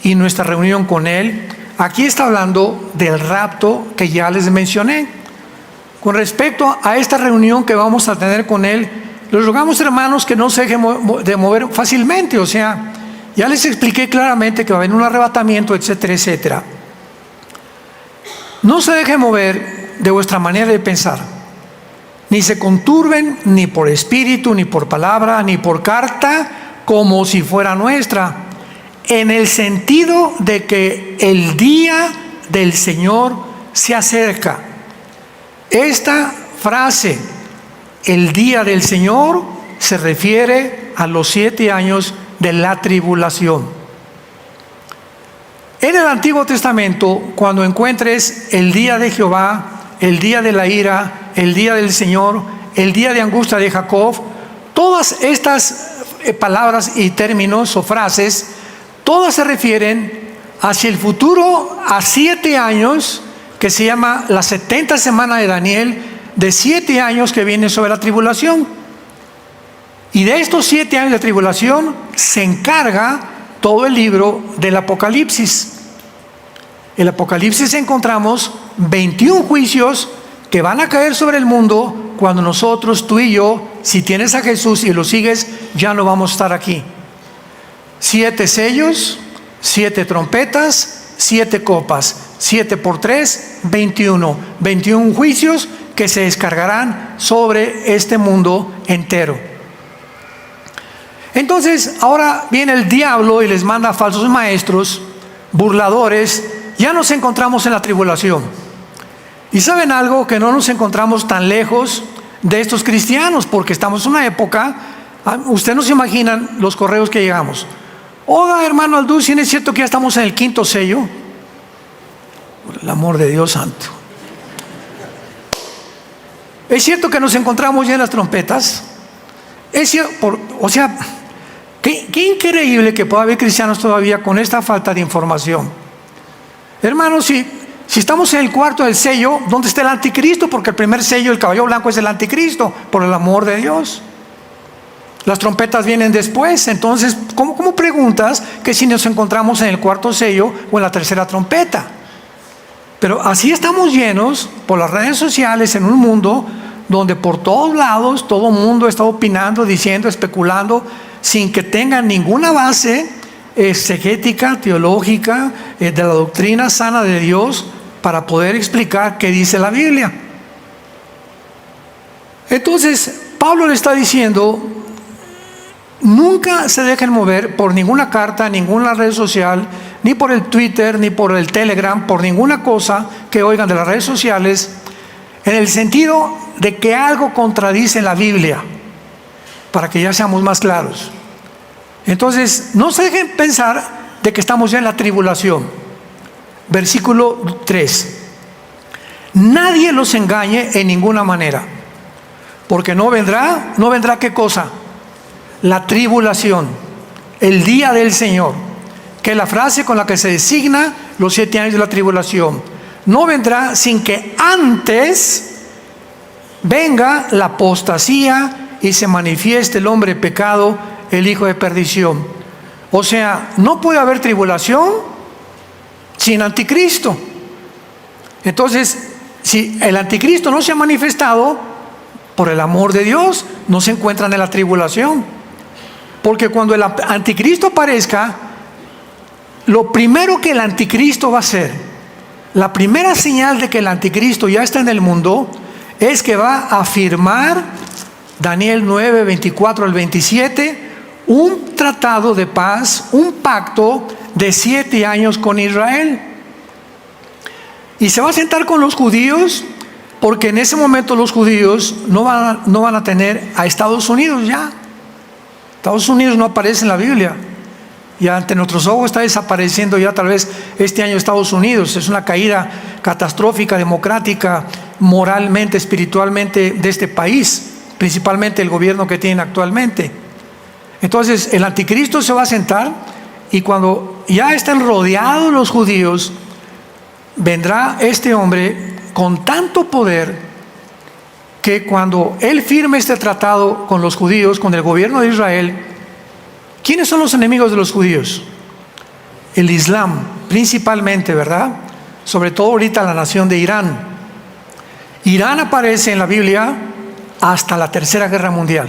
y nuestra reunión con Él, aquí está hablando del rapto que ya les mencioné. Con respecto a esta reunión que vamos a tener con Él, les rogamos, hermanos, que no se dejen de mover fácilmente. O sea, ya les expliqué claramente que va a haber un arrebatamiento, etcétera, etcétera. No se dejen mover de vuestra manera de pensar. Ni se conturben ni por espíritu, ni por palabra, ni por carta, como si fuera nuestra, en el sentido de que el día del Señor se acerca. Esta frase, el día del Señor, se refiere a los 7 años de la tribulación. En el Antiguo Testamento, cuando encuentres el día de Jehová, el día de la ira, el día del Señor, el día de angustia de Jacob. Todas estas palabras y términos o frases, todas se refieren hacia el futuro, a 7 años, que se llama la 70 semana de Daniel, de 7 años que vienen sobre la tribulación. Y de estos 7 años de tribulación se encarga todo el libro del Apocalipsis. En el Apocalipsis encontramos 21 juicios que van a caer sobre el mundo cuando nosotros, tú y yo, si tienes a Jesús y lo sigues, ya no vamos a estar aquí. 7 sellos, 7 trompetas, 7 copas, 7 por 3, 21. 21 juicios que se descargarán sobre este mundo entero. Entonces, ahora viene el diablo y les manda falsos maestros, burladores. Ya nos encontramos en la tribulación. Y ¿saben algo? Que no nos encontramos tan lejos de estos cristianos, porque estamos en una época, ustedes no se imaginan los correos que llegamos. Oiga, hermano Alducin, ¿es cierto que ya estamos en el 5.º sello? Por el amor de Dios santo. ¿Es cierto que nos encontramos ya en las trompetas? Es cierto, qué increíble que pueda haber cristianos todavía con esta falta de información. Hermanos, si estamos en el 4.º del sello, ¿dónde está el anticristo? Porque el primer sello, el caballo blanco, es el anticristo, por el amor de Dios. Las trompetas vienen después. Entonces, ¿cómo preguntas que si nos encontramos en el 4.º sello o en la 3.ª trompeta? Pero así estamos llenos por las redes sociales en un mundo donde por todos lados todo el mundo está opinando, diciendo, especulando, sin que tengan ninguna base exegética, teológica, de la doctrina sana de Dios para poder explicar qué dice la Biblia. Entonces, Pablo le está diciendo: nunca se dejen mover por ninguna carta, ninguna red social, ni por el Twitter, ni por el Telegram, por ninguna cosa que oigan de las redes sociales, en el sentido de que algo contradice la Biblia, para que ya seamos más claros. Entonces, no se dejen pensar de que estamos ya en la tribulación. Versículo 3. Nadie los engañe en ninguna manera, porque no vendrá ¿qué cosa? La tribulación, el día del Señor, que es la frase con la que se designa los 7 años de la tribulación. No vendrá sin que antes venga la apostasía y se manifieste el hombre de pecado, el hijo de perdición. O sea, no puede haber tribulación sin anticristo. Entonces, si el anticristo no se ha manifestado, por el amor de Dios, no se encuentran en la tribulación. Porque cuando el anticristo aparezca, lo primero que el anticristo va a hacer, la primera señal de que el anticristo ya está en el mundo, es que va a firmar, Daniel 9, 24 al 27, un tratado de paz, un pacto de 7 años con Israel. Y se va a sentar con los judíos, porque en ese momento los judíos no van a tener a Estados Unidos ya. Estados Unidos no aparece en la Biblia. Y ante nuestros ojos está desapareciendo ya tal vez este año Estados Unidos. Es una caída catastrófica, democrática, moralmente, espiritualmente de este país, principalmente el gobierno que tienen actualmente. Entonces el anticristo se va a sentar, y cuando ya estén rodeados los judíos, vendrá este hombre con tanto poder que cuando él firme este tratado con los judíos, con el gobierno de Israel, ¿quiénes son los enemigos de los judíos? El Islam, principalmente, ¿verdad? Sobre todo ahorita la nación de Irán. Irán aparece en la Biblia hasta la Tercera Guerra Mundial.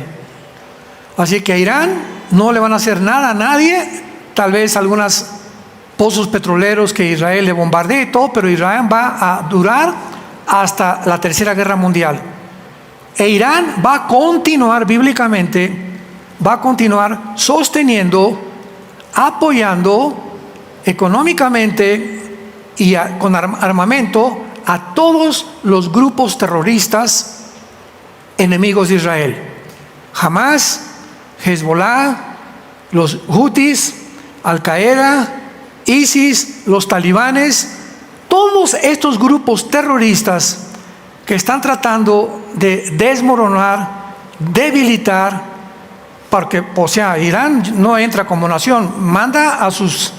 Así que a Irán no le van a hacer nada a nadie, tal vez algunos pozos petroleros que Israel le bombardee y todo, pero Israel va a durar hasta la Tercera Guerra Mundial. E Irán va a continuar bíblicamente, va a continuar sosteniendo, apoyando económicamente y con armamento a todos los grupos terroristas enemigos de Israel. Hamas, Hezbollah, los Houthis, Al-Qaeda, ISIS, los talibanes, todos estos grupos terroristas que están tratando de desmoronar, debilitar, porque, o sea, Irán no entra como nación, manda a sus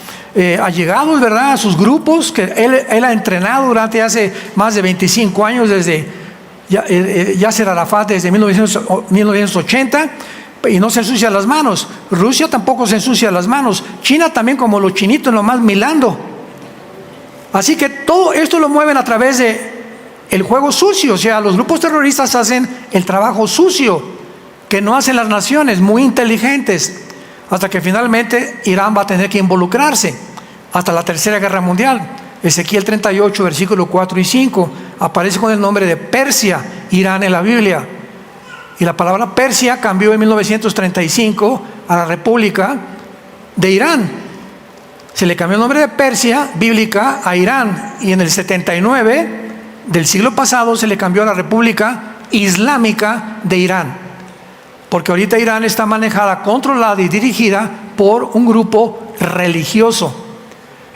allegados, ¿verdad?, a sus grupos que él ha entrenado durante hace más de 25 años, desde Yasser Arafat, desde 1980, y no se ensucia las manos. Rusia tampoco se ensucia las manos. China también, como los chinitos, nomás milando. Así que todo esto lo mueven a través de el juego sucio. O sea, los grupos terroristas hacen el trabajo sucio que no hacen las naciones, muy inteligentes, hasta que finalmente Irán va a tener que involucrarse hasta la Tercera Guerra Mundial. Ezequiel 38, versículos 4 y 5, aparece con el nombre de Persia, Irán en la Biblia. Y la palabra Persia cambió en 1935 a la República de Irán. Se le cambió el nombre de Persia bíblica a Irán, y en el 79 del siglo pasado se le cambió a la República Islámica de Irán, porque ahorita Irán está manejada, controlada y dirigida por un grupo religioso.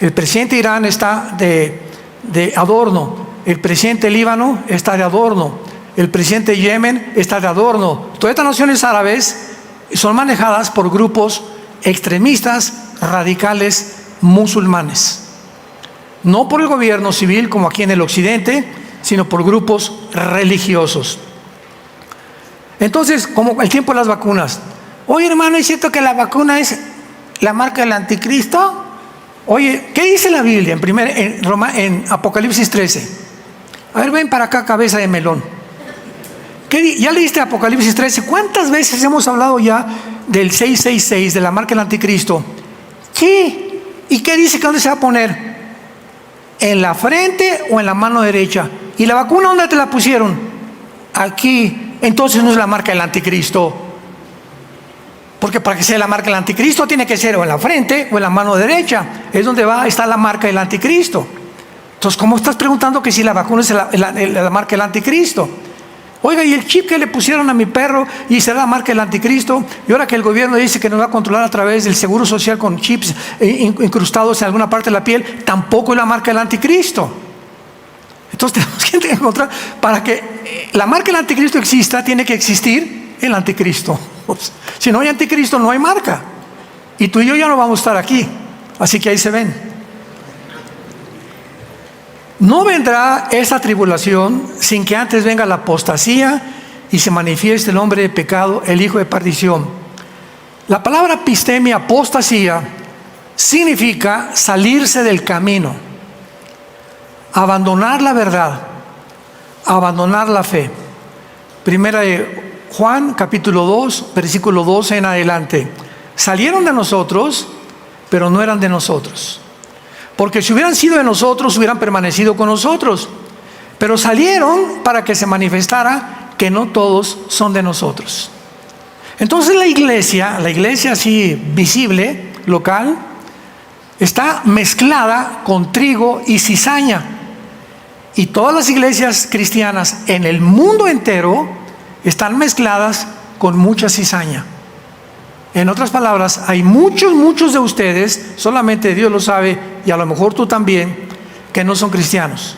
El presidente de Irán está de adorno, el presidente de Líbano está de adorno, el presidente de Yemen está de adorno. Todas estas naciones árabes son manejadas por grupos extremistas, radicales, musulmanes. No por el gobierno civil como aquí en el occidente, sino por grupos religiosos. Entonces, como el tiempo de las vacunas. Oye, hermano, ¿es cierto que la vacuna es la marca del anticristo? Oye, ¿qué dice la Biblia en Apocalipsis 13? A ver, ven para acá, cabeza de melón. ¿Ya leíste Apocalipsis 13? ¿Cuántas veces hemos hablado ya del 666, de la marca del anticristo? ¿Qué? ¿Y qué dice que dónde se va a poner? ¿En la frente o en la mano derecha? ¿Y la vacuna dónde te la pusieron? Aquí. Entonces no es la marca del anticristo, porque para que sea la marca del anticristo tiene que ser o en la frente o en la mano derecha. Es donde está la marca del anticristo. Entonces, ¿cómo estás preguntando que si la vacuna es la marca del anticristo? Oiga, ¿y el chip que le pusieron a mi perro y será la marca del anticristo? Y ahora que el gobierno dice que nos va a controlar a través del seguro social con chips incrustados en alguna parte de la piel, tampoco es la marca del anticristo. Entonces tenemos que encontrar, para que la marca del anticristo exista, tiene que existir el anticristo. Si no hay anticristo, no hay marca. Y tú y yo ya no vamos a estar aquí. Así que ahí se ven. No vendrá esa tribulación sin que antes venga la apostasía y se manifieste el hombre de pecado, el hijo de perdición. La palabra epistemia, apostasía, significa salirse del camino, abandonar la verdad, abandonar la fe. Primera de Juan, capítulo 2, versículo 12 en adelante. Salieron de nosotros, pero no eran de nosotros. Porque si hubieran sido de nosotros, hubieran permanecido con nosotros. Pero salieron para que se manifestara que no todos son de nosotros. Entonces la iglesia así visible, local, está mezclada con trigo y cizaña. Y todas las iglesias cristianas en el mundo entero están mezcladas con mucha cizaña. En otras palabras, hay muchos de ustedes, solamente Dios lo sabe, y a lo mejor tú también, que no son cristianos,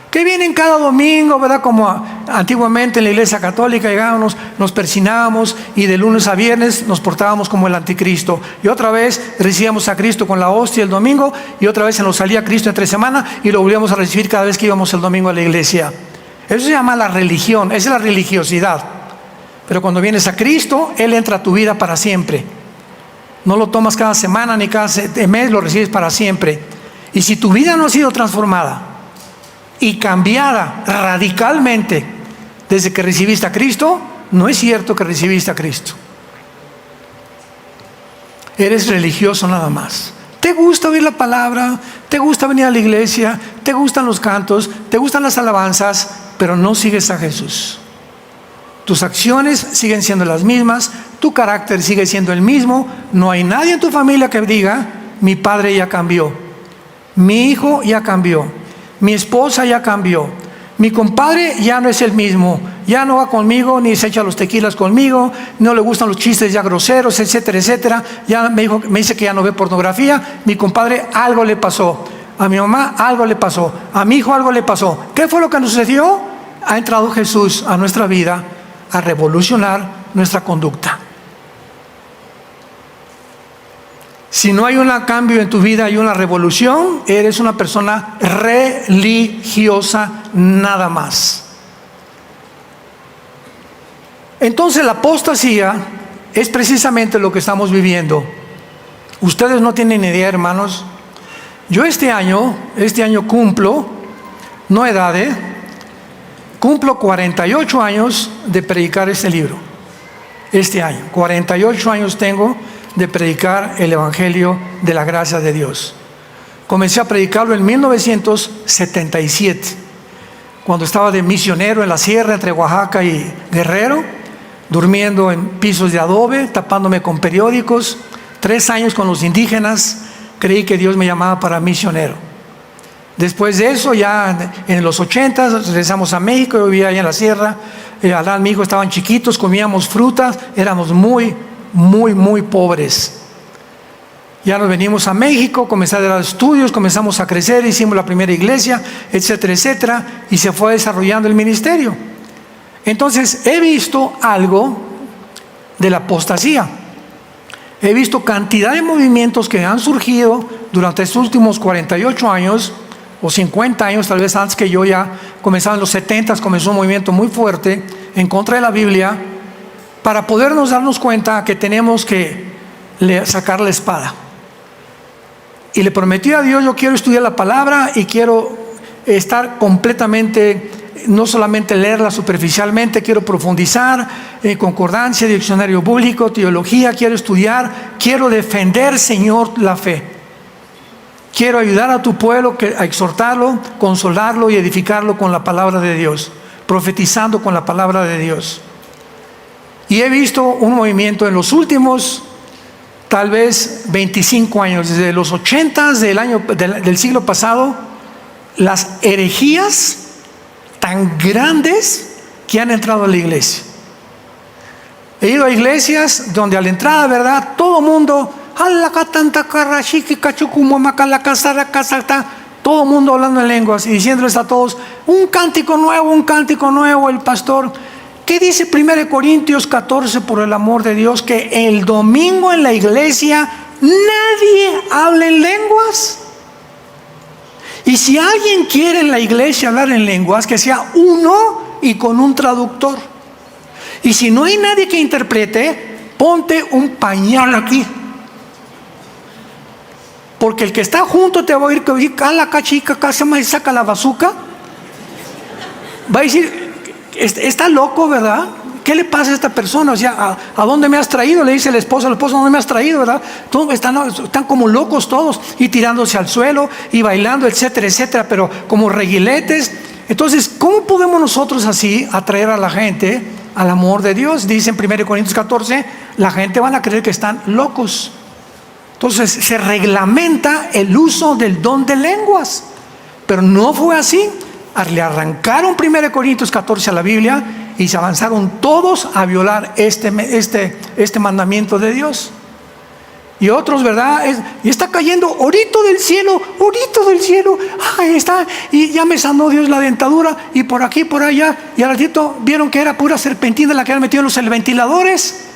que vienen cada domingo, ¿verdad? Como antiguamente en la iglesia católica llegábamos, nos persinábamos y de lunes a viernes nos portábamos como el anticristo, y otra vez recibíamos a Cristo con la hostia el domingo, y otra vez se nos salía Cristo entre semana y lo volvíamos a recibir cada vez que íbamos el domingo a la iglesia. Eso se llama la religión, esa es la religiosidad. Pero cuando vienes a Cristo, Él entra a tu vida para siempre. No lo tomas cada semana ni cada mes, lo recibes para siempre. Y si tu vida no ha sido transformada y cambiada radicalmente desde que recibiste a Cristo, no es cierto que recibiste a Cristo. Eres religioso nada más. ¿Te gusta oír la palabra? ¿Te gusta venir a la iglesia? ¿Te gustan los cantos? ¿Te gustan las alabanzas? Pero no sigues a Jesús. Tus acciones siguen siendo las mismas, tu carácter sigue siendo el mismo. No hay nadie en tu familia que diga: mi padre ya cambió, mi hijo ya cambió, mi esposa ya cambió, mi compadre ya no es el mismo, ya no va conmigo, ni se echa los tequilas conmigo, no le gustan los chistes ya groseros, etcétera, etcétera. Ya me dice que ya no ve pornografía. Mi compadre algo le pasó, a mi mamá algo le pasó, a mi hijo algo le pasó. ¿Qué fue lo que nos sucedió? ha entrado Jesús a nuestra vida a revolucionar nuestra conducta. Si no hay un cambio en tu vida, hay una revolución, eres una persona religiosa nada más. Entonces la apostasía es precisamente lo que estamos viviendo. Ustedes no tienen idea, hermanos. Yo este año cumplo, no edad, cumplo 48 años de predicar este libro. Este año, 48 años tengo de predicar el Evangelio de la gracia de Dios. Comencé a predicarlo en 1977, cuando estaba de misionero en la sierra entre Oaxaca y Guerrero, durmiendo en pisos de adobe, tapándome con periódicos. 3 años con los indígenas, creí que Dios me llamaba para misionero. Después de eso, ya en los 80, regresamos a México. Yo vivía allá en la sierra. Adán, mi hijo, estaban chiquitos, comíamos frutas, éramos muy pobres. Ya nos venimos a México, comencé a dar estudios, comenzamos a crecer, hicimos la primera iglesia, etcétera, etcétera, y se fue desarrollando el ministerio. Entonces, he visto algo de la apostasía. He visto cantidad de movimientos que han surgido durante estos últimos 48 años, o 50 años, tal vez antes que yo. Ya comenzaba en los 70, comenzó un movimiento muy fuerte en contra de la Biblia, para podernos darnos cuenta que tenemos que sacar la espada. Y le prometí a Dios: yo quiero estudiar la palabra y quiero estar completamente, no solamente leerla superficialmente, quiero profundizar en concordancia, diccionario bíblico, teología, quiero estudiar, quiero defender, Señor, la fe. Quiero ayudar a tu pueblo, a exhortarlo, consolarlo y edificarlo con la palabra de Dios, profetizando con la palabra de Dios. Y he visto un movimiento en los últimos, tal vez 25 años, desde los 80 del siglo pasado, las herejías tan grandes que han entrado a la iglesia. He ido a iglesias donde a la entrada, ¿verdad?, todo mundo, todo mundo hablando en lenguas y diciéndoles a todos: un cántico nuevo, el pastor. ¿Qué dice 1 Corintios 14, por el amor de Dios? Que el domingo en la iglesia nadie habla en lenguas. Y si alguien quiere en la iglesia hablar en lenguas, que sea uno y con un traductor. Y si no hay nadie que interprete, ponte un pañal aquí. Porque el que está junto te va a oír que cala cachica, casi me saca la bazuca. Va a decir: está loco, ¿verdad? ¿Qué le pasa a esta persona? O sea, ¿a dónde me has traído? Le dice el esposo al esposo: ¿dónde me has traído, verdad? Todos están como locos todos, y tirándose al suelo y bailando, etcétera, etcétera, pero como reguiletes. Entonces, ¿cómo podemos nosotros así atraer a la gente al amor de Dios? Dice en 1 Corintios 14, la gente van a creer que están locos. Entonces se reglamenta el uso del don de lenguas, pero no fue así. Le arrancaron 1 Corintios 14 a la Biblia y se avanzaron todos a violar este mandamiento de Dios. Y otros, ¿verdad? Y está cayendo orito del cielo, ahí está, y ya me sanó Dios la dentadura, y por aquí, por allá, y al ratito vieron que era pura serpentina la que habían metido en los ventiladores.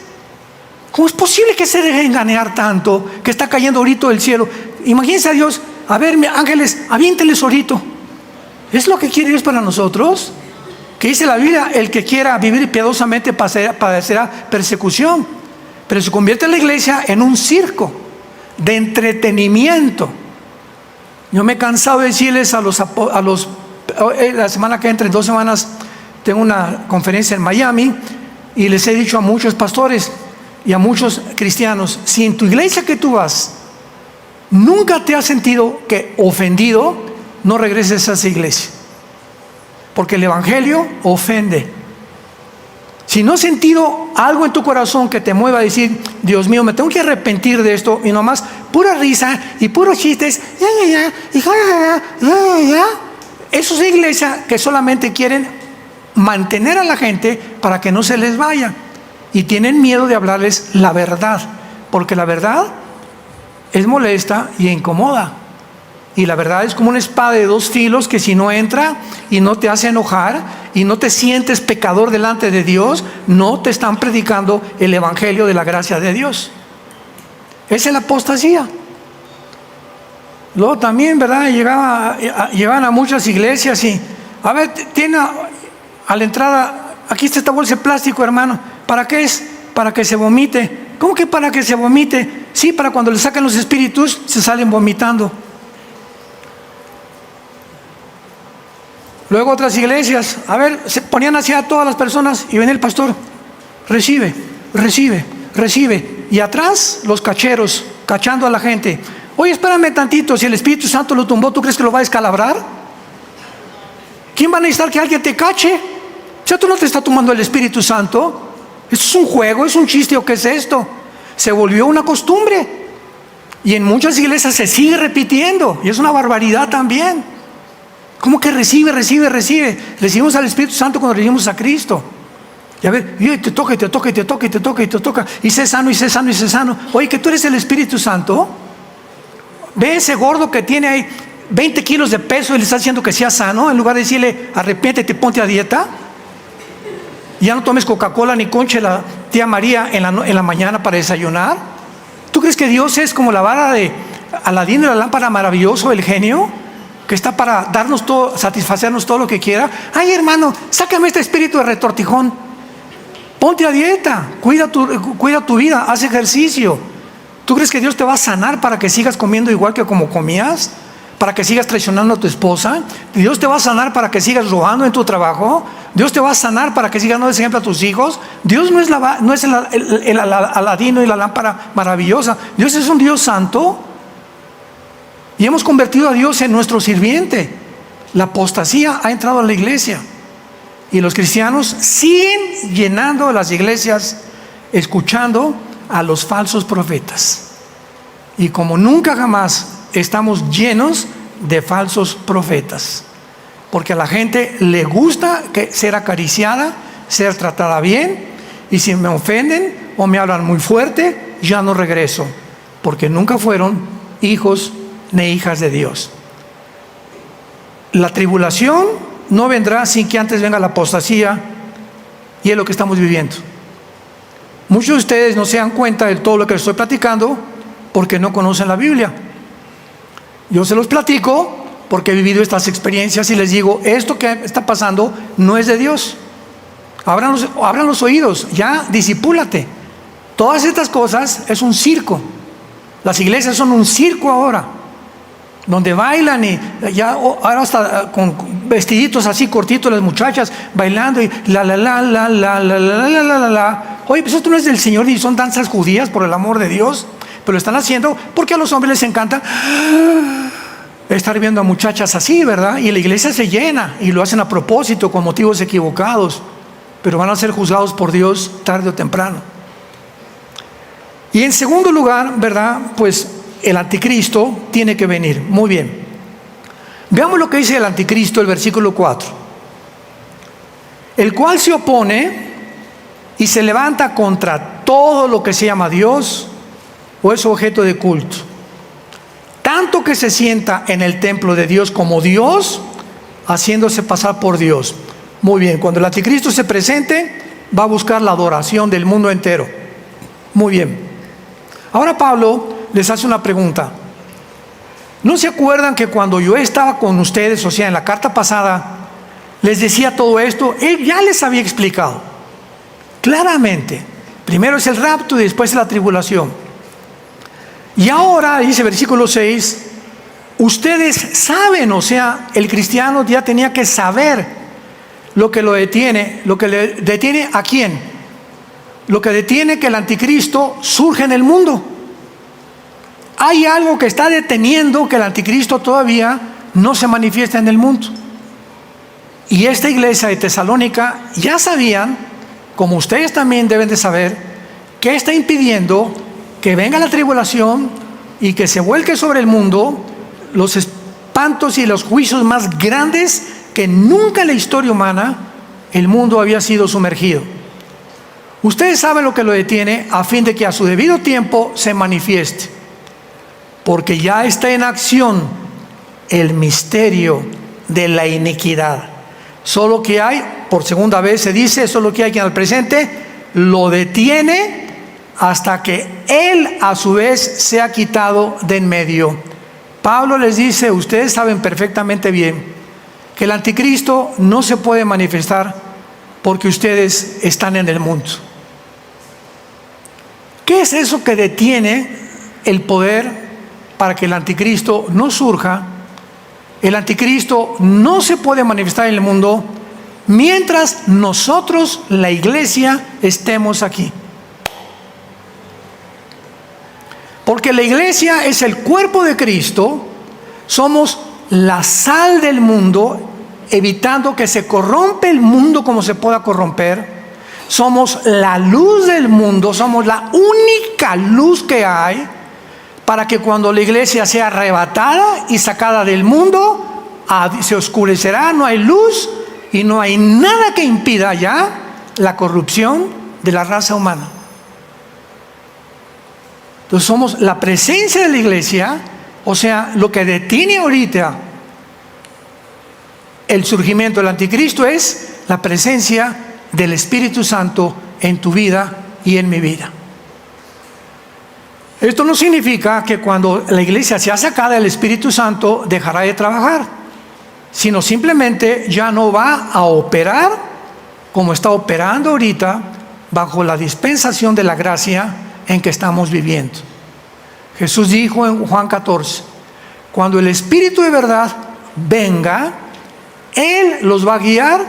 ¿Cómo es posible que se deje engañar tanto, que está cayendo orito del cielo? Imagínense a Dios: a ver, ángeles, aviénteles orito. ¿Es lo que quiere Dios para nosotros? Que dice la Biblia: el que quiera vivir piadosamente padecerá persecución. Pero se convierte en la iglesia en un circo de entretenimiento. Yo me he cansado de decirles la semana que entra, en 2 semanas, tengo una conferencia en Miami, y les he dicho a muchos pastores y a muchos cristianos: si en tu iglesia que tú vas nunca te has sentido ofendido, no regreses a esa iglesia, porque el evangelio ofende. Si no has sentido algo en tu corazón que te mueva a decir: Dios mío, me tengo que arrepentir de esto, y nomás pura risa y puros chistes, eso es iglesia que solamente quieren mantener a la gente para que no se les vaya, y tienen miedo de hablarles la verdad, porque la verdad es molesta y incomoda. Y la verdad es como una espada de dos filos que si no entra y no te hace enojar y no te sientes pecador delante de Dios, no te están predicando el evangelio de la gracia de Dios. Esa es la apostasía. Luego también, ¿verdad? Llegaban a muchas iglesias y, a ver, tiene a la entrada, aquí está esta bolsa de plástico, hermano. ¿Para qué es? Para que se vomite. ¿Cómo que para que se vomite? Sí, para cuando le sacan los espíritus, se salen vomitando. Luego otras iglesias, a ver, se ponían así a todas las personas y venía el pastor, recibe, recibe, recibe. Y atrás los cacheros, cachando a la gente. Oye, espérame tantito, si el Espíritu Santo lo tumbó, ¿tú crees que lo va a descalabrar? ¿Quién va a necesitar que alguien te cache? O sea, tú no te está tumbando el Espíritu Santo. ¿Esto es un juego, es un chiste o qué es esto? Se volvió una costumbre. Y en muchas iglesias se sigue repitiendo. Y es una barbaridad también. ¿Cómo que recibe? Recibimos al Espíritu Santo cuando recibimos a Cristo. Y a ver, y te toca, y te toca, y te toca, y te toca, y te toca. Y sé sano, y sé sano, y sé sano. Oye, que tú eres el Espíritu Santo. Ve ese gordo que tiene ahí 20 kilos de peso y le está diciendo que sea sano, en lugar de decirle, arrepiéntete, ponte a dieta. Ya no tomes Coca-Cola ni conche la tía María en la mañana para desayunar. ¿Tú crees que Dios es como la vara de Aladín de la lámpara maravilloso, el genio, que está para darnos todo, satisfacernos todo lo que quiera? Ay, hermano, sácame este espíritu de retortijón. Ponte a dieta, cuida tu vida, haz ejercicio. ¿Tú crees que Dios te va a sanar para que sigas comiendo igual que como comías? ¿Para que sigas traicionando a tu esposa? ¿Dios te va a sanar para que sigas robando en tu trabajo? ¿Dios te va a sanar para que sigas no des ejemplo a tus hijos? Dios no es el Aladino y la lámpara maravillosa. Dios es un Dios santo. Y hemos convertido a Dios en nuestro sirviente. La apostasía ha entrado a la iglesia. Y los cristianos siguen llenando las iglesias, escuchando a los falsos profetas. Y como nunca jamás estamos llenos de falsos profetas. Porque a la gente le gusta ser acariciada, ser tratada bien. Y si me ofenden o me hablan muy fuerte, ya no regreso. Porque nunca fueron hijos ni hijas de Dios. La tribulación no vendrá sin que antes venga la apostasía, y es lo que estamos viviendo. Muchos de ustedes no se dan cuenta de todo lo que les estoy platicando porque no conocen la Biblia. Yo se los platico porque he vivido estas experiencias y les digo, esto que está pasando no es de Dios. Abran los oídos, ya discipúlate. Todas estas cosas es un circo. Las iglesias son un circo ahora, donde bailan y ya ahora hasta con vestiditos así cortitos las muchachas bailando y la. Oye, pues esto no es del Señor y son danzas judías, por el amor de Dios, pero lo están haciendo porque a los hombres les encanta estar viendo a muchachas así, ¿verdad? Y la iglesia se llena y lo hacen a propósito con motivos equivocados, pero van a ser juzgados por Dios tarde o temprano. Y en segundo lugar, ¿verdad? Pues el anticristo tiene que venir. Muy bien. Veamos lo que dice el anticristo, el versículo 4. El cual se opone y se levanta contra todo lo que se llama Dios o es objeto de culto. Tanto que se sienta en el templo de Dios como Dios, haciéndose pasar por Dios. Muy bien, cuando el anticristo se presente, va a buscar la adoración del mundo entero. Muy bien. Ahora Pablo les hace una pregunta. ¿No se acuerdan que cuando yo estaba con ustedes, o sea, en la carta pasada, les decía todo esto? Él ya les había explicado claramente. Primero es el rapto y después es la tribulación. Y ahora, dice versículo 6, ustedes saben, o sea, el cristiano ya tenía que saber lo que lo detiene. ¿Lo que le detiene a quién? Lo que detiene que el anticristo surge en el mundo. Hay algo que está deteniendo que el anticristo todavía no se manifiesta en el mundo. Y esta iglesia de Tesalónica ya sabían, como ustedes también deben de saber, que está impidiendo que venga la tribulación y que se vuelque sobre el mundo los espantos y los juicios más grandes que nunca en la historia humana el mundo había sido sumergido. Ustedes saben lo que lo detiene a fin de que a su debido tiempo se manifieste, porque ya está en acción el misterio de la iniquidad. Solo que hay, por segunda vez se dice, solo que hay quien al presente lo detiene hasta que él a su vez sea quitado de en medio. Pablo les dice, ustedes saben perfectamente bien que el anticristo no se puede manifestar porque ustedes están en el mundo. ¿Qué es eso que detiene el poder para que el anticristo no surja? El anticristo no se puede manifestar en el mundo mientras nosotros, la iglesia, estemos aquí. Porque la iglesia es el cuerpo de Cristo, somos la sal del mundo, evitando que se corrompe el mundo como se pueda corromper. Somos la luz del mundo, somos la única luz que hay para que cuando la iglesia sea arrebatada y sacada del mundo, se oscurecerá, no hay luz y no hay nada que impida ya la corrupción de la raza humana. Entonces somos la presencia de la iglesia, o sea, lo que detiene ahorita el surgimiento del anticristo es la presencia del Espíritu Santo en tu vida y en mi vida. Esto no significa que cuando la iglesia sea sacada del Espíritu Santo dejará de trabajar, sino simplemente ya no va a operar como está operando ahorita bajo la dispensación de la gracia en que estamos viviendo. Jesús dijo en Juan 14, cuando el Espíritu de verdad venga, Él los va a guiar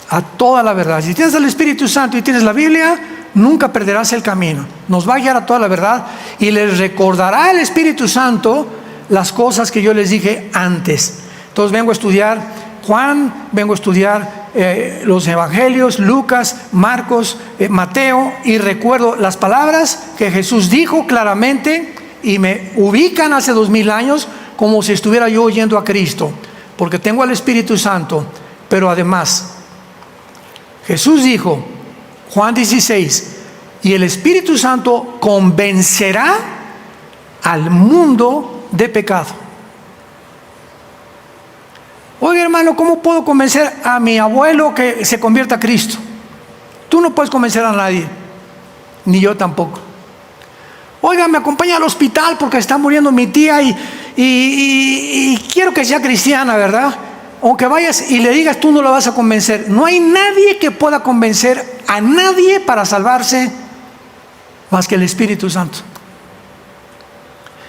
a toda la verdad. Si tienes el Espíritu Santo y tienes la Biblia, nunca perderás el camino. Nos va a guiar a toda la verdad y les recordará el Espíritu Santo las cosas que yo les dije antes. Entonces vengo a estudiar Juan, vengo a estudiar los evangelios, Lucas, Marcos, Mateo, y recuerdo las palabras que Jesús dijo claramente y me ubican hace 2000 años como si estuviera yo oyendo a Cristo, porque tengo al Espíritu Santo. Pero además Jesús dijo, Juan 16, y el Espíritu Santo convencerá al mundo de pecado. Oye, hermano, ¿cómo puedo convencer a mi abuelo que se convierta a Cristo? Tú no puedes convencer a nadie, ni yo tampoco. Oiga, me acompaña al hospital porque está muriendo mi tía y quiero que sea cristiana, ¿verdad? Aunque vayas y le digas, tú no la vas a convencer. No hay nadie que pueda convencer a nadie para salvarse más que el Espíritu Santo.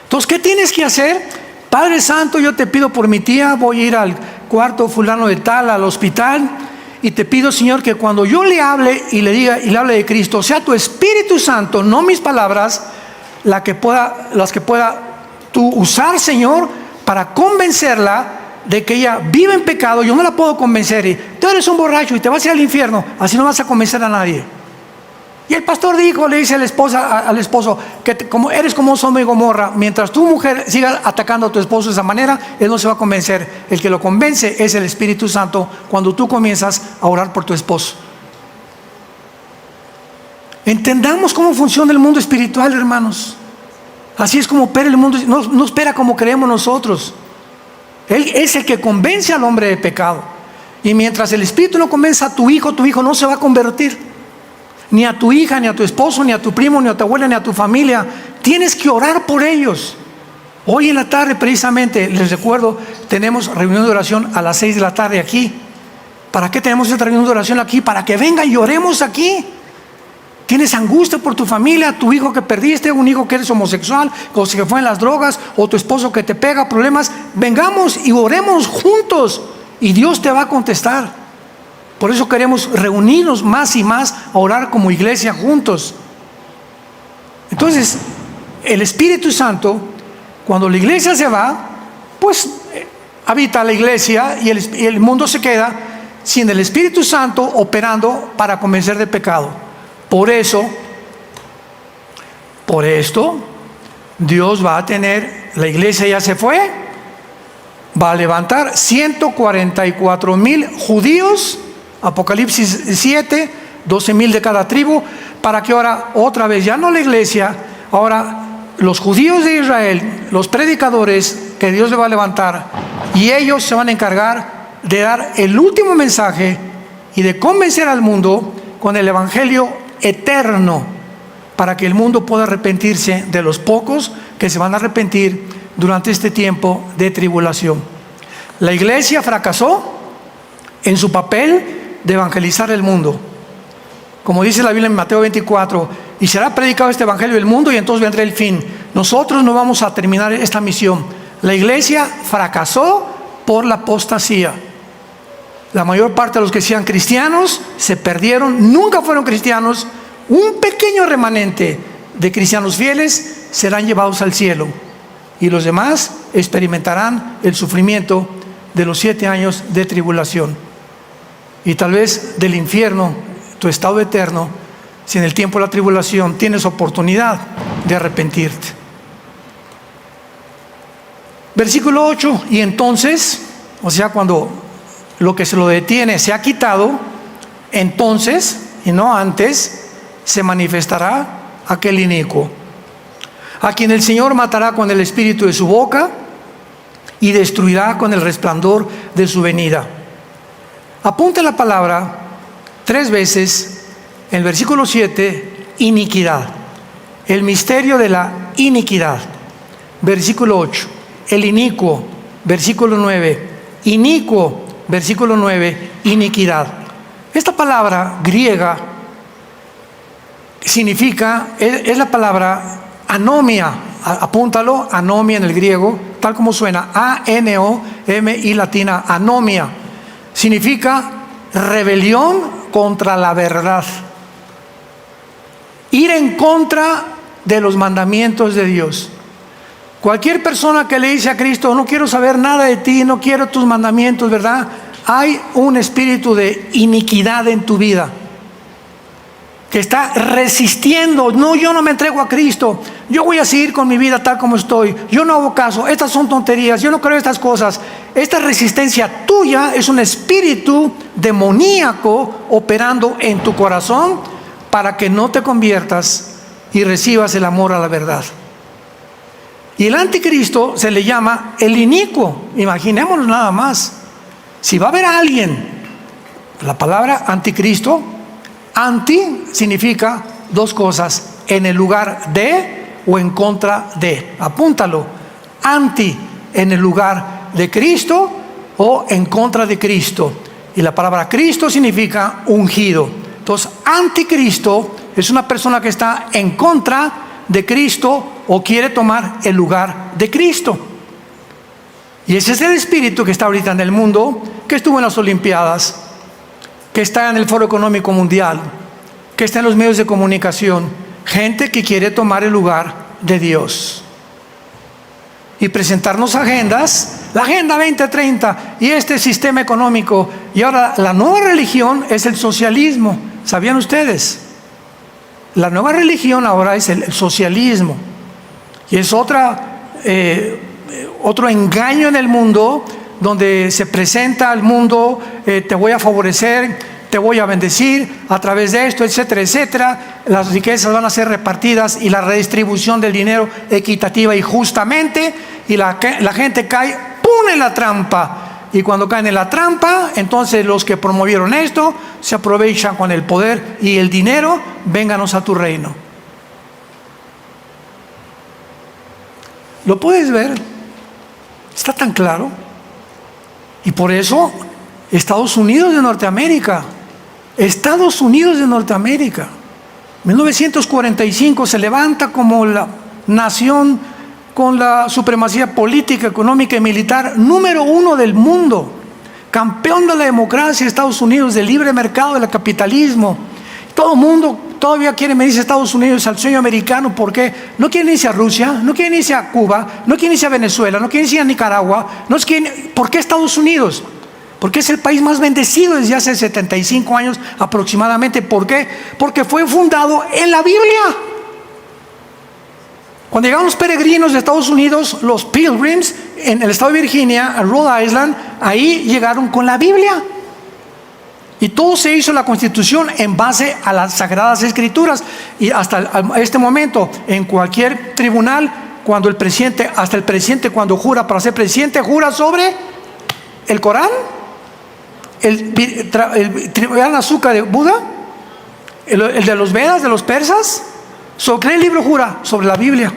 Entonces, ¿qué tienes que hacer? Padre Santo, yo te pido por mi tía, voy a ir al cuarto fulano de tal, al hospital, y te pido, Señor, que cuando yo le hable y le diga y le hable de Cristo, sea tu Espíritu Santo, no mis palabras, las que pueda tú usar, Señor, para convencerla de que ella vive en pecado. Yo no la puedo convencer y tú eres un borracho y te vas a ir al infierno, así no vas a convencer a nadie. Y el pastor dijo, le dice a la esposa, al esposo, que como eres como Sodoma y Gomorra, mientras tu mujer siga atacando a tu esposo de esa manera, él no se va a convencer. El que lo convence es el Espíritu Santo cuando tú comienzas a orar por tu esposo. Entendamos cómo funciona el mundo espiritual, hermanos. Así es como opera el mundo, no espera como creemos nosotros. Él es el que convence al hombre de pecado. Y mientras el Espíritu no convence a tu hijo no se va a convertir. Ni a tu hija, ni a tu esposo, ni a tu primo, ni a tu abuela, ni a tu familia. Tienes que orar por ellos. Hoy en la tarde precisamente, les recuerdo, tenemos reunión de oración a las 6 de la tarde aquí. ¿Para qué tenemos esta reunión de oración aquí? Para que vengan y oremos aquí. Tienes angustia por tu familia, tu hijo que perdiste, un hijo que eres homosexual, o que fue en las drogas, o tu esposo que te pega, problemas. Vengamos y oremos juntos y Dios te va a contestar. Por eso queremos reunirnos más y más a orar como iglesia juntos. Entonces, el Espíritu Santo, cuando la iglesia se va, pues habita la iglesia y el mundo se queda sin el Espíritu Santo operando para convencer de pecado. Por esto, Dios va a tener, la iglesia ya se fue, va a levantar 144,000 judíos, Apocalipsis 7, 12,000 de cada tribu, para que ahora otra vez, ya no la iglesia, ahora los judíos de Israel, los predicadores, que Dios le va a levantar y ellos se van a encargar de dar el último mensaje y de convencer al mundo con el evangelio eterno para que el mundo pueda arrepentirse de los pocos que se van a arrepentir durante este tiempo de tribulación. La iglesia fracasó en su papel de evangelizar el mundo. Como dice la Biblia en Mateo 24, y será predicado este evangelio del mundo y entonces vendrá el fin. Nosotros no vamos a terminar esta misión. La iglesia fracasó por la apostasía. La mayor parte de los que sean cristianos se perdieron, nunca fueron cristianos. Un pequeño remanente de cristianos fieles serán llevados al cielo y los demás experimentarán el sufrimiento de los 7 años de tribulación y tal vez del infierno, tu estado eterno, si en el tiempo de la tribulación tienes oportunidad de arrepentirte. Versículo 8, y entonces, o sea, cuando lo que se lo detiene se ha quitado, entonces, y no antes, se manifestará aquel inicuo, a quien el Señor matará con el espíritu de su boca y destruirá con el resplandor de su venida. Apunta la palabra 3 veces en el versículo 7, iniquidad, el misterio de la iniquidad. Versículo 8, el inicuo. Versículo 9, inicuo. Versículo 9, iniquidad. Esta palabra griega significa, es la palabra anomia. Apúntalo, anomia en el griego, tal como suena, A-N-O-M-I latina, anomia. Significa rebelión contra la verdad. Ir en contra de los mandamientos de Dios. Cualquier persona que le dice a Cristo, no quiero saber nada de ti, no quiero tus mandamientos, ¿verdad? Hay un espíritu de iniquidad en tu vida que está resistiendo. No, yo no me entrego a Cristo, yo voy a seguir con mi vida tal como estoy, yo no hago caso, estas son tonterías, yo no creo estas cosas. Esta resistencia tuya es un espíritu demoníaco operando en tu corazón para que no te conviertas y recibas el amor a la verdad. Y el anticristo se le llama el inicuo. Imaginémonos nada más. Si va a haber a alguien, la palabra anticristo, anti significa 2 cosas, en el lugar de o en contra de. Apúntalo. Anti, en el lugar de Cristo o en contra de Cristo. Y la palabra Cristo significa ungido. Entonces, anticristo es una persona que está en contra de Cristo o quiere tomar el lugar de Cristo. Y ese es el espíritu que está ahorita en el mundo, que estuvo en las Olimpiadas, que está en el Foro Económico Mundial, que está en los medios de comunicación. Gente que quiere tomar el lugar de Dios y presentarnos agendas, la Agenda 2030 y este sistema económico. Y ahora la nueva religión es el socialismo. ¿Sabían ustedes? La nueva religión ahora es el socialismo. Y es otro engaño en el mundo, donde se presenta al mundo, te voy a favorecer, te voy a bendecir a través de esto, etcétera, etcétera. Las riquezas van a ser repartidas y la redistribución del dinero equitativa y justamente, y la gente cae, ¡pum!, en la trampa. Y cuando caen en la trampa, entonces los que promovieron esto se aprovechan con el poder y el dinero. Vénganos a tu reino. ¿Lo puedes ver? Está tan claro. Y por eso Estados Unidos de Norteamérica, 1945 se levanta como la nación con la supremacía política, económica y militar número 1 del mundo, campeón de la democracia, Estados Unidos, del libre mercado, del capitalismo. Todo el mundo todavía quiere medirse a Estados Unidos, al sueño americano. ¿Por qué? No quieren irse a Rusia, no quieren irse a Cuba, no quieren irse a Venezuela, no quieren irse a Nicaragua. ¿Por qué Estados Unidos? Porque es el país más bendecido desde hace 75 años aproximadamente. ¿Por qué? Porque fue fundado en la Biblia. Cuando llegaron los peregrinos de Estados Unidos, los Pilgrims, en el estado de Virginia, en Rhode Island, ahí llegaron con la Biblia. Y todo se hizo la Constitución en base a las Sagradas Escrituras. Y hasta este momento, en cualquier tribunal, cuando hasta el presidente cuando jura para ser presidente, jura sobre el Corán, el Trivial Azúcar de Buda, el de los Vedas, de los persas. ¿Sobre qué libro jura? Sobre la Biblia.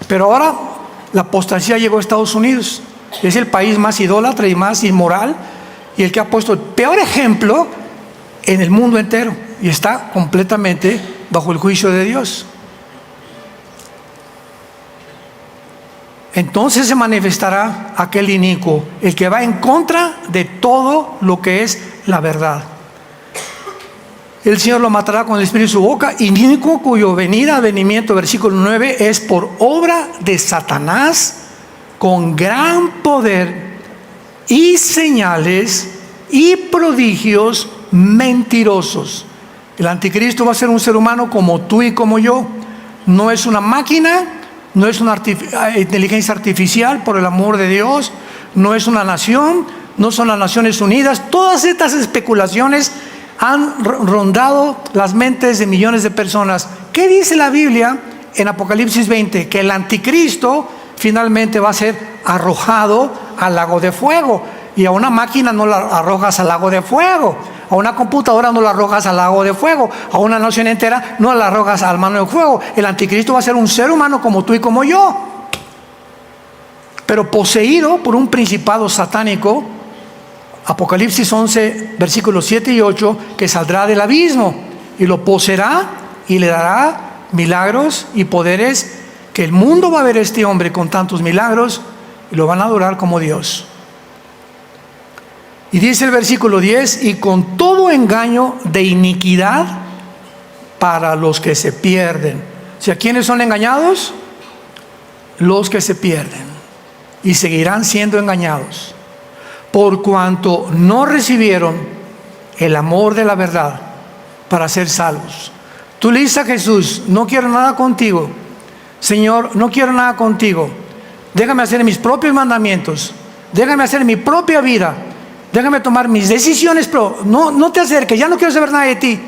Pero ahora la apostasía llegó a Estados Unidos. Es el país más idólatra y más inmoral, y el que ha puesto el peor ejemplo en el mundo entero, y está completamente bajo el juicio de Dios. Entonces se manifestará aquel inicuo, el que va en contra de todo lo que es la verdad. El Señor lo matará con el espíritu de su boca, inicuo cuyo venimiento, versículo 9, es por obra de Satanás, con gran poder y señales y prodigios mentirosos. El anticristo va a ser un ser humano como tú y como yo. No es una máquina, no es una inteligencia artificial, por el amor de Dios. No es una nación, no son las Naciones Unidas. Todas estas especulaciones han rondado las mentes de millones de personas. ¿Qué dice la Biblia en Apocalipsis 20? Que el anticristo finalmente va a ser arrojado al lago de fuego. Y a una máquina no la arrojas al lago de fuego, a una computadora no la arrojas al lago de fuego, a una nación entera no la arrojas al mano de fuego. El anticristo va a ser un ser humano como tú y como yo, pero poseído por un principado satánico. Apocalipsis 11, versículos 7 y 8, que saldrá del abismo y lo poseerá y le dará milagros y poderes, que el mundo va a ver a este hombre con tantos milagros y lo van a adorar como Dios. Y dice el versículo 10, y con todo engaño de iniquidad para los que se pierden. O sea, ¿quiénes son engañados? Los que se pierden y seguirán siendo engañados, por cuanto no recibieron el amor de la verdad para ser salvos. Tú le dices a Jesús: no quiero nada contigo, Señor, no quiero nada contigo, déjame hacer mis propios mandamientos, déjame hacer mi propia vida, déjame tomar mis decisiones, pero no te acerques, ya no quiero saber nada de ti.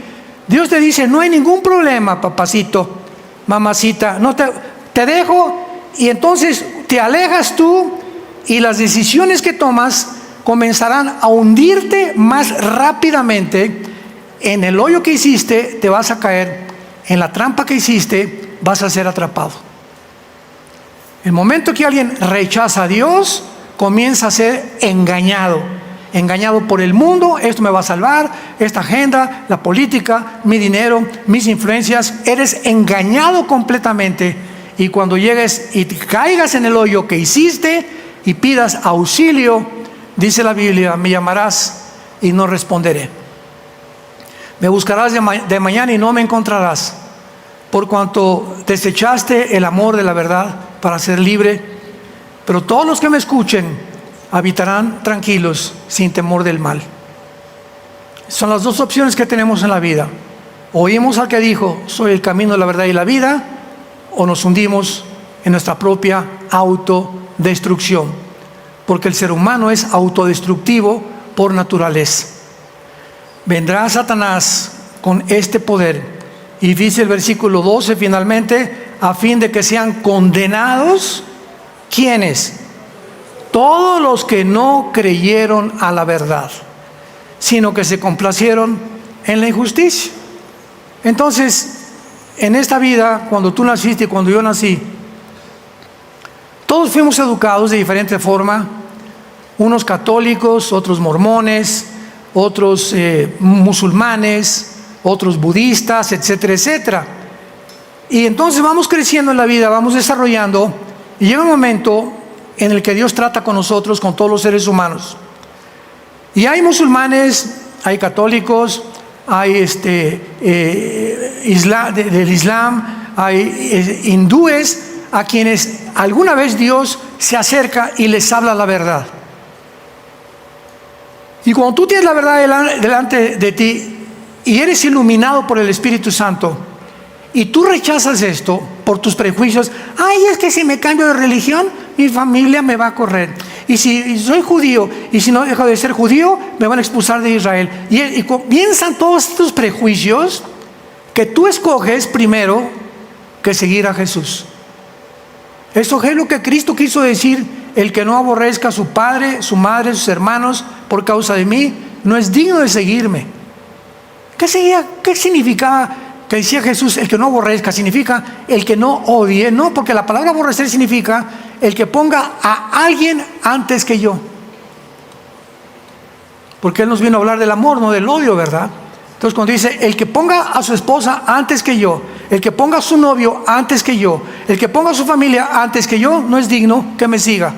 Dios te dice: no hay ningún problema, papacito, mamacita, no te dejo. Y entonces te alejas tú, y las decisiones que tomas comenzarán a hundirte más rápidamente en el hoyo que hiciste. Te vas a caer en la trampa que hiciste, vas a ser atrapado. El momento que alguien rechaza a Dios, comienza a ser engañado por el mundo. Esto me va a salvar, esta agenda, la política, mi dinero, mis influencias. Eres engañado completamente, y cuando llegues y caigas en el hoyo que hiciste y pidas auxilio, dice la Biblia: me llamarás y no responderé, me buscarás de mañana y no me encontrarás, por cuanto desechaste el amor de la verdad para ser libre. Pero todos los que me escuchen habitarán tranquilos, sin temor del mal. Son las dos opciones que tenemos en la vida: oímos al que dijo: soy el camino, la verdad y la vida, o nos hundimos en nuestra propia autodestrucción, porque el ser humano es autodestructivo por naturaleza. Vendrá Satanás con este poder, y dice el versículo 12 finalmente: a fin de que sean condenados, ¿quiénes? Todos los que no creyeron a la verdad, sino que se complacieron en la injusticia. Entonces, en esta vida, cuando tú naciste y cuando yo nací, todos fuimos educados de diferente forma. Unos católicos, otros mormones, otros musulmanes, otros budistas, etcétera, etcétera. Y entonces vamos creciendo en la vida, vamos desarrollando, y llega un momento en el que Dios trata con nosotros, con todos los seres humanos. Y hay musulmanes, hay católicos, hay del Islam, hay hindúes a quienes alguna vez Dios se acerca y les habla la verdad. Y cuando tú tienes la verdad delante de ti y eres iluminado por el Espíritu Santo, y tú rechazas esto por tus prejuicios: ay, es que si me cambio de religión, mi familia me va a correr, y si soy judío, y si no dejo de ser judío, me van a expulsar de Israel. Y comienzan todos estos prejuicios que tú escoges primero que seguir a Jesús. Esto es lo que Cristo quiso decir: el que no aborrezca a su padre, su madre, sus hermanos por causa de mí, no es digno de seguirme. ¿Qué significaba que decía Jesús? El que no aborrezca significa el que no odie. No, porque la palabra aborrecer significa el que ponga a alguien antes que yo. Porque Él nos vino a hablar del amor, no del odio, ¿verdad? Entonces cuando dice el que ponga a su esposa antes que yo, el que ponga a su novio antes que yo, el que ponga a su familia antes que yo, no es digno que me siga.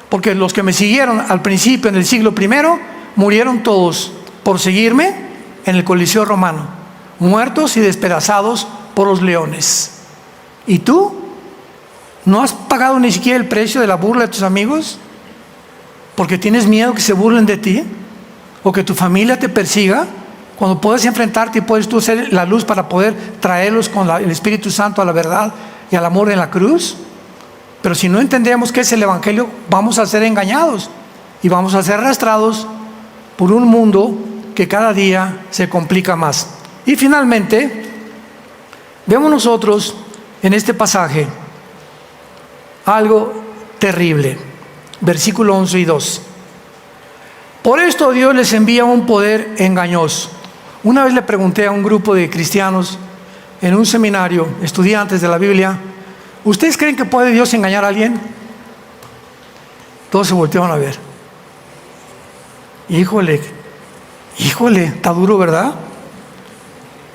Porque los que me siguieron al principio, en el siglo I, murieron todos por seguirme en el Coliseo Romano, muertos y despedazados por los leones. ¿Y tú? ¿No has pagado ni siquiera el precio de la burla de tus amigos? ¿Porque tienes miedo que se burlen de ti? ¿O que tu familia te persiga? Cuando puedes enfrentarte y puedes tú ser la luz para poder traerlos con el Espíritu Santo a la verdad y al amor en la cruz. Pero si no entendemos qué es el Evangelio, vamos a ser engañados y vamos a ser arrastrados por un mundo que cada día se complica más. Y finalmente, vemos nosotros en este pasaje algo terrible. Versículo 11 y 12. Por esto Dios les envía un poder engañoso. Una vez le pregunté a un grupo de cristianos en un seminario, estudiantes de la Biblia: ¿ustedes creen que puede Dios engañar a alguien? Todos se voltearon a ver. Híjole, está duro, ¿verdad?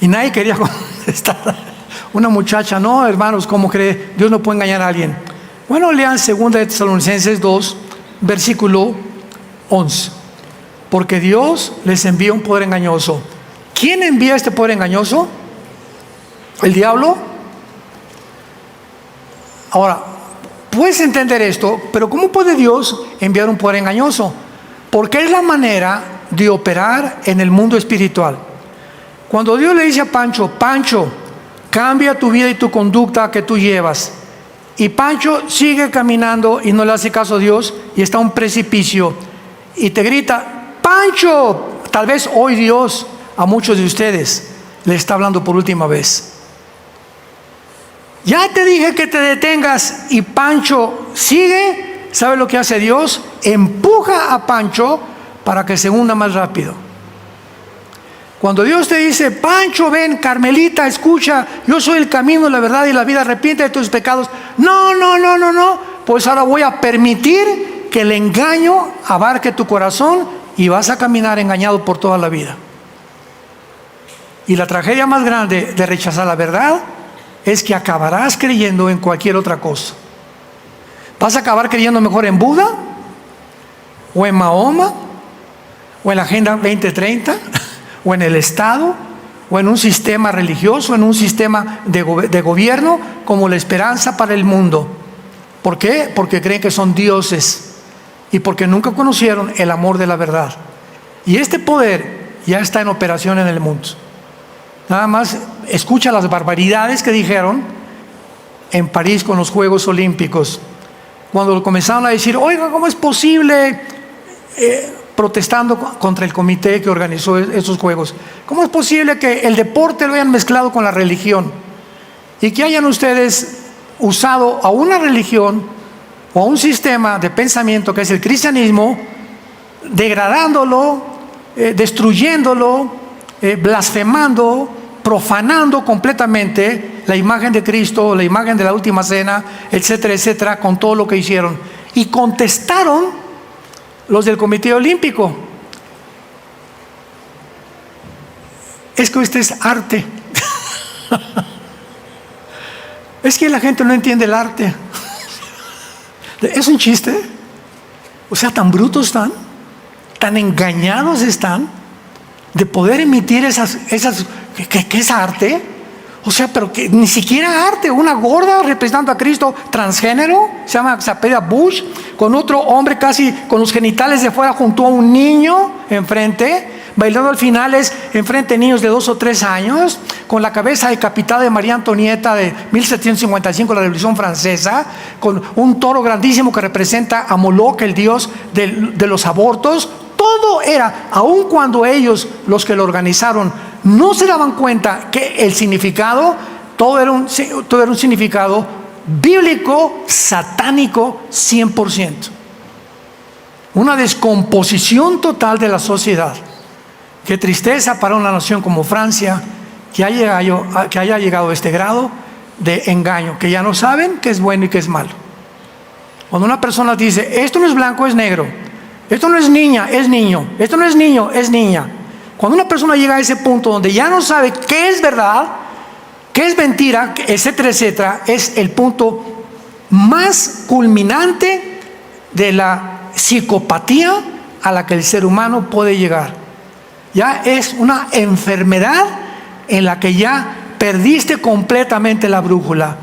Y nadie quería contestar. Una muchacha: no, hermanos, ¿cómo cree? Dios no puede engañar a alguien. Bueno, lean 2 de Tesalonicenses 2, versículo 11. Porque Dios les envía un poder engañoso. ¿Quién envía este poder engañoso? ¿El diablo? Ahora, puedes entender esto, pero ¿cómo puede Dios enviar un poder engañoso? Porque es la manera de operar en el mundo espiritual. Cuando Dios le dice a Pancho: Pancho, cambia tu vida y tu conducta que tú llevas, y Pancho sigue caminando y no le hace caso a Dios y está a un precipicio y te grita: Pancho. Tal vez hoy Dios a muchos de ustedes le está hablando por última vez. Ya te dije que te detengas, y Pancho sigue. ¿Sabe lo que hace Dios? Empuja a Pancho para que se hunda más rápido. Cuando Dios te dice: Pancho, ven, Carmelita, escucha, yo soy el camino, la verdad y la vida, arrepiente de tus pecados. No, pues ahora voy a permitir que el engaño abarque tu corazón y vas a caminar engañado por toda la vida. Y la tragedia más grande de rechazar la verdad es que acabarás creyendo en cualquier otra cosa. Vas a acabar creyendo mejor en Buda, o en Mahoma, o en la Agenda 2030, o en el Estado, o en un sistema religioso, en un sistema de gobierno, como la esperanza para el mundo. ¿Por qué? Porque creen que son dioses y porque nunca conocieron el amor de la verdad. Y este poder ya está en operación en el mundo. Nada más escucha las barbaridades que dijeron en París con los Juegos Olímpicos, cuando comenzaron a decir: oiga, ¿cómo es posible? Protestando contra el comité que organizó esos Juegos, ¿cómo es posible que el deporte lo hayan mezclado con la religión? Y que hayan ustedes usado a una religión o a un sistema de pensamiento que es el cristianismo, degradándolo, destruyéndolo, blasfemando, profanando completamente la imagen de Cristo, la imagen de la última cena, etcétera, etcétera, con todo lo que hicieron. Y contestaron los del Comité Olímpico: es que este es arte. Es que la gente no entiende el arte. ¿Es un chiste? O sea, tan brutos están, tan engañados están de poder emitir esas ¿qué es arte? O sea, pero que ni siquiera arte. Una gorda representando a Cristo transgénero, se apellida Bush, con otro hombre casi con los genitales de fuera junto a un niño enfrente, bailando al finales enfrente de niños de 2 o 3 años, con la cabeza decapitada de María Antonieta de 1755, la Revolución Francesa, con un toro grandísimo que representa a Moloch, el dios de los abortos. Todo era, aun cuando ellos, los que lo organizaron, no se daban cuenta que el significado, todo era un significado bíblico, satánico 100%. Una descomposición total de la sociedad. Qué tristeza para una nación como Francia que haya llegado a este grado de engaño, que ya no saben qué es bueno y qué es malo. Cuando una persona dice, esto no es blanco, es negro, esto no es niña, es niño, esto no es niño, es niña. Cuando una persona llega a ese punto donde ya no sabe qué es verdad, qué es mentira, etcétera, etcétera, es el punto más culminante de la psicopatía a la que el ser humano puede llegar. Ya es una enfermedad en la que ya perdiste completamente la brújula.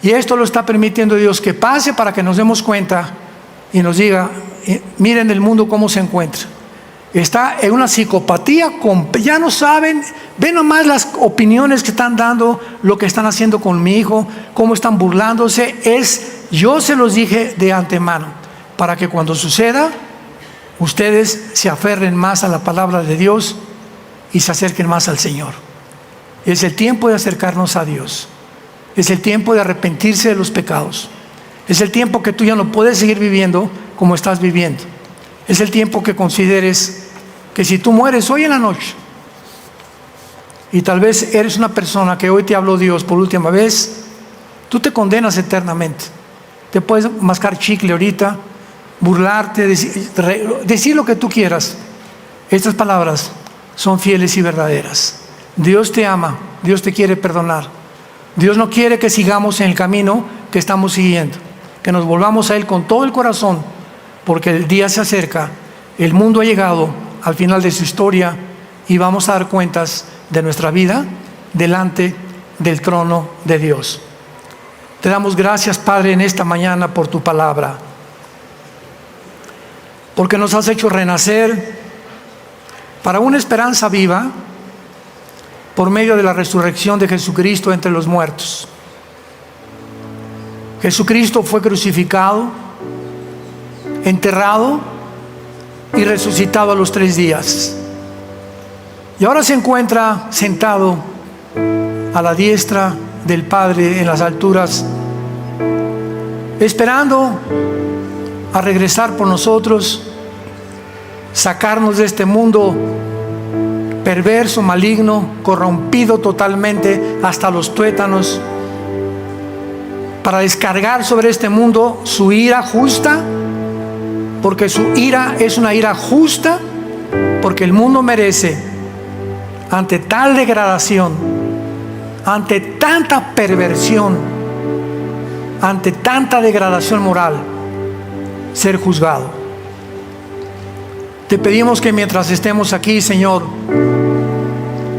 Y esto lo está permitiendo Dios que pase para que nos demos cuenta y nos diga, miren el mundo cómo se encuentra. Está en una psicopatía, ya no saben, ven nomás las opiniones que están dando, lo que están haciendo con mi hijo, cómo están burlándose. Yo se los dije de antemano, para que cuando suceda, ustedes se aferren más a la palabra de Dios y se acerquen más al Señor. Es el tiempo de acercarnos a Dios. Es el tiempo de arrepentirse de los pecados. Es el tiempo que tú ya no puedes seguir viviendo como estás viviendo. Es el tiempo que consideres que si tú mueres hoy en la noche, y tal vez eres una persona que hoy te habló Dios por última vez, tú te condenas eternamente. Te puedes mascar chicle ahorita, burlarte, decir lo que tú quieras. Estas palabras son fieles y verdaderas. Dios te ama, Dios te quiere perdonar. Dios no quiere que sigamos en el camino que estamos siguiendo, que nos volvamos a Él con todo el corazón, porque el día se acerca, el mundo ha llegado al final de su historia y vamos a dar cuentas de nuestra vida delante del trono de Dios. Te damos gracias, Padre, en esta mañana por tu palabra, porque nos has hecho renacer para una esperanza viva por medio de la resurrección de Jesucristo entre los muertos. Jesucristo fue crucificado, enterrado y resucitado a los 3 días. Y ahora se encuentra sentado a la diestra del Padre en las alturas, esperando a regresar por nosotros, sacarnos de este mundo perverso, maligno, corrompido totalmente hasta los tuétanos, para descargar sobre este mundo su ira justa, porque su ira es una ira justa, porque el mundo merece, ante tal degradación, ante tanta perversión, ante tanta degradación moral, ser juzgado. Te pedimos que mientras estemos aquí, Señor,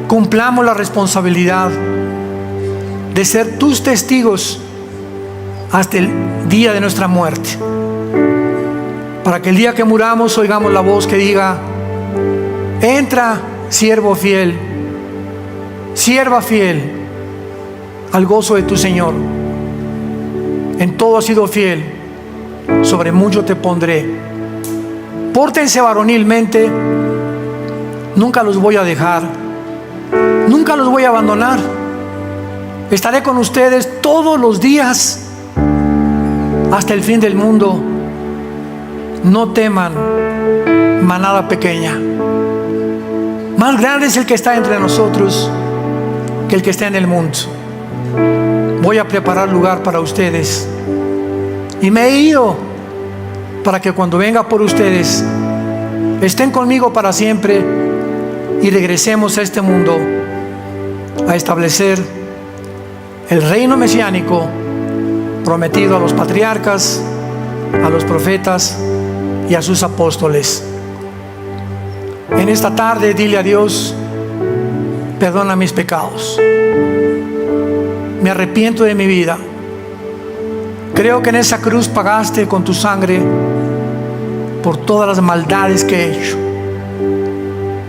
cumplamos la responsabilidad de ser tus testigos hasta el día de nuestra muerte, para que el día que muramos oigamos la voz que diga: entra, siervo fiel, sierva fiel, al gozo de tu Señor. En todo has sido fiel, sobre mucho te pondré. Pórtense varonilmente, nunca los voy a dejar, nunca los voy a abandonar. Estaré con ustedes todos los días hasta el fin del mundo. No teman, manada pequeña. Más grande es el que está entre nosotros que el que está en el mundo. Voy a preparar lugar para ustedes. Y me he ido para que cuando venga por ustedes estén conmigo para siempre y regresemos a este mundo a establecer el reino mesiánico prometido a los patriarcas, a los profetas y a sus apóstoles. En esta tarde dile a Dios: perdona mis pecados, me arrepiento de mi vida, creo que en esa cruz pagaste con tu sangre por todas las maldades que he hecho.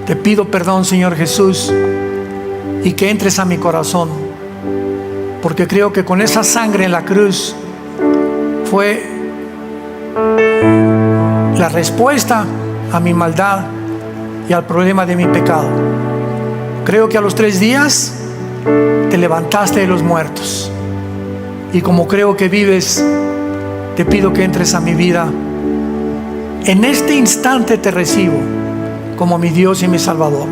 Te pido perdón, Señor Jesús, y que entres a mi corazón, porque creo que con esa sangre en la cruz fue la respuesta a mi maldad y al problema de mi pecado. Creo que a los 3 días te levantaste de los muertos Y como creo que vives, te pido que entres a mi vida. En este instante te recibo como mi Dios y mi Salvador,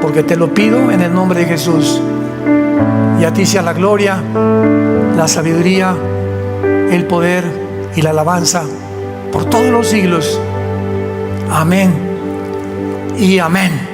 porque te lo pido en el nombre de Jesús. Y a ti sea la gloria, la sabiduría, el poder y la alabanza por todos los siglos. Amén y amén.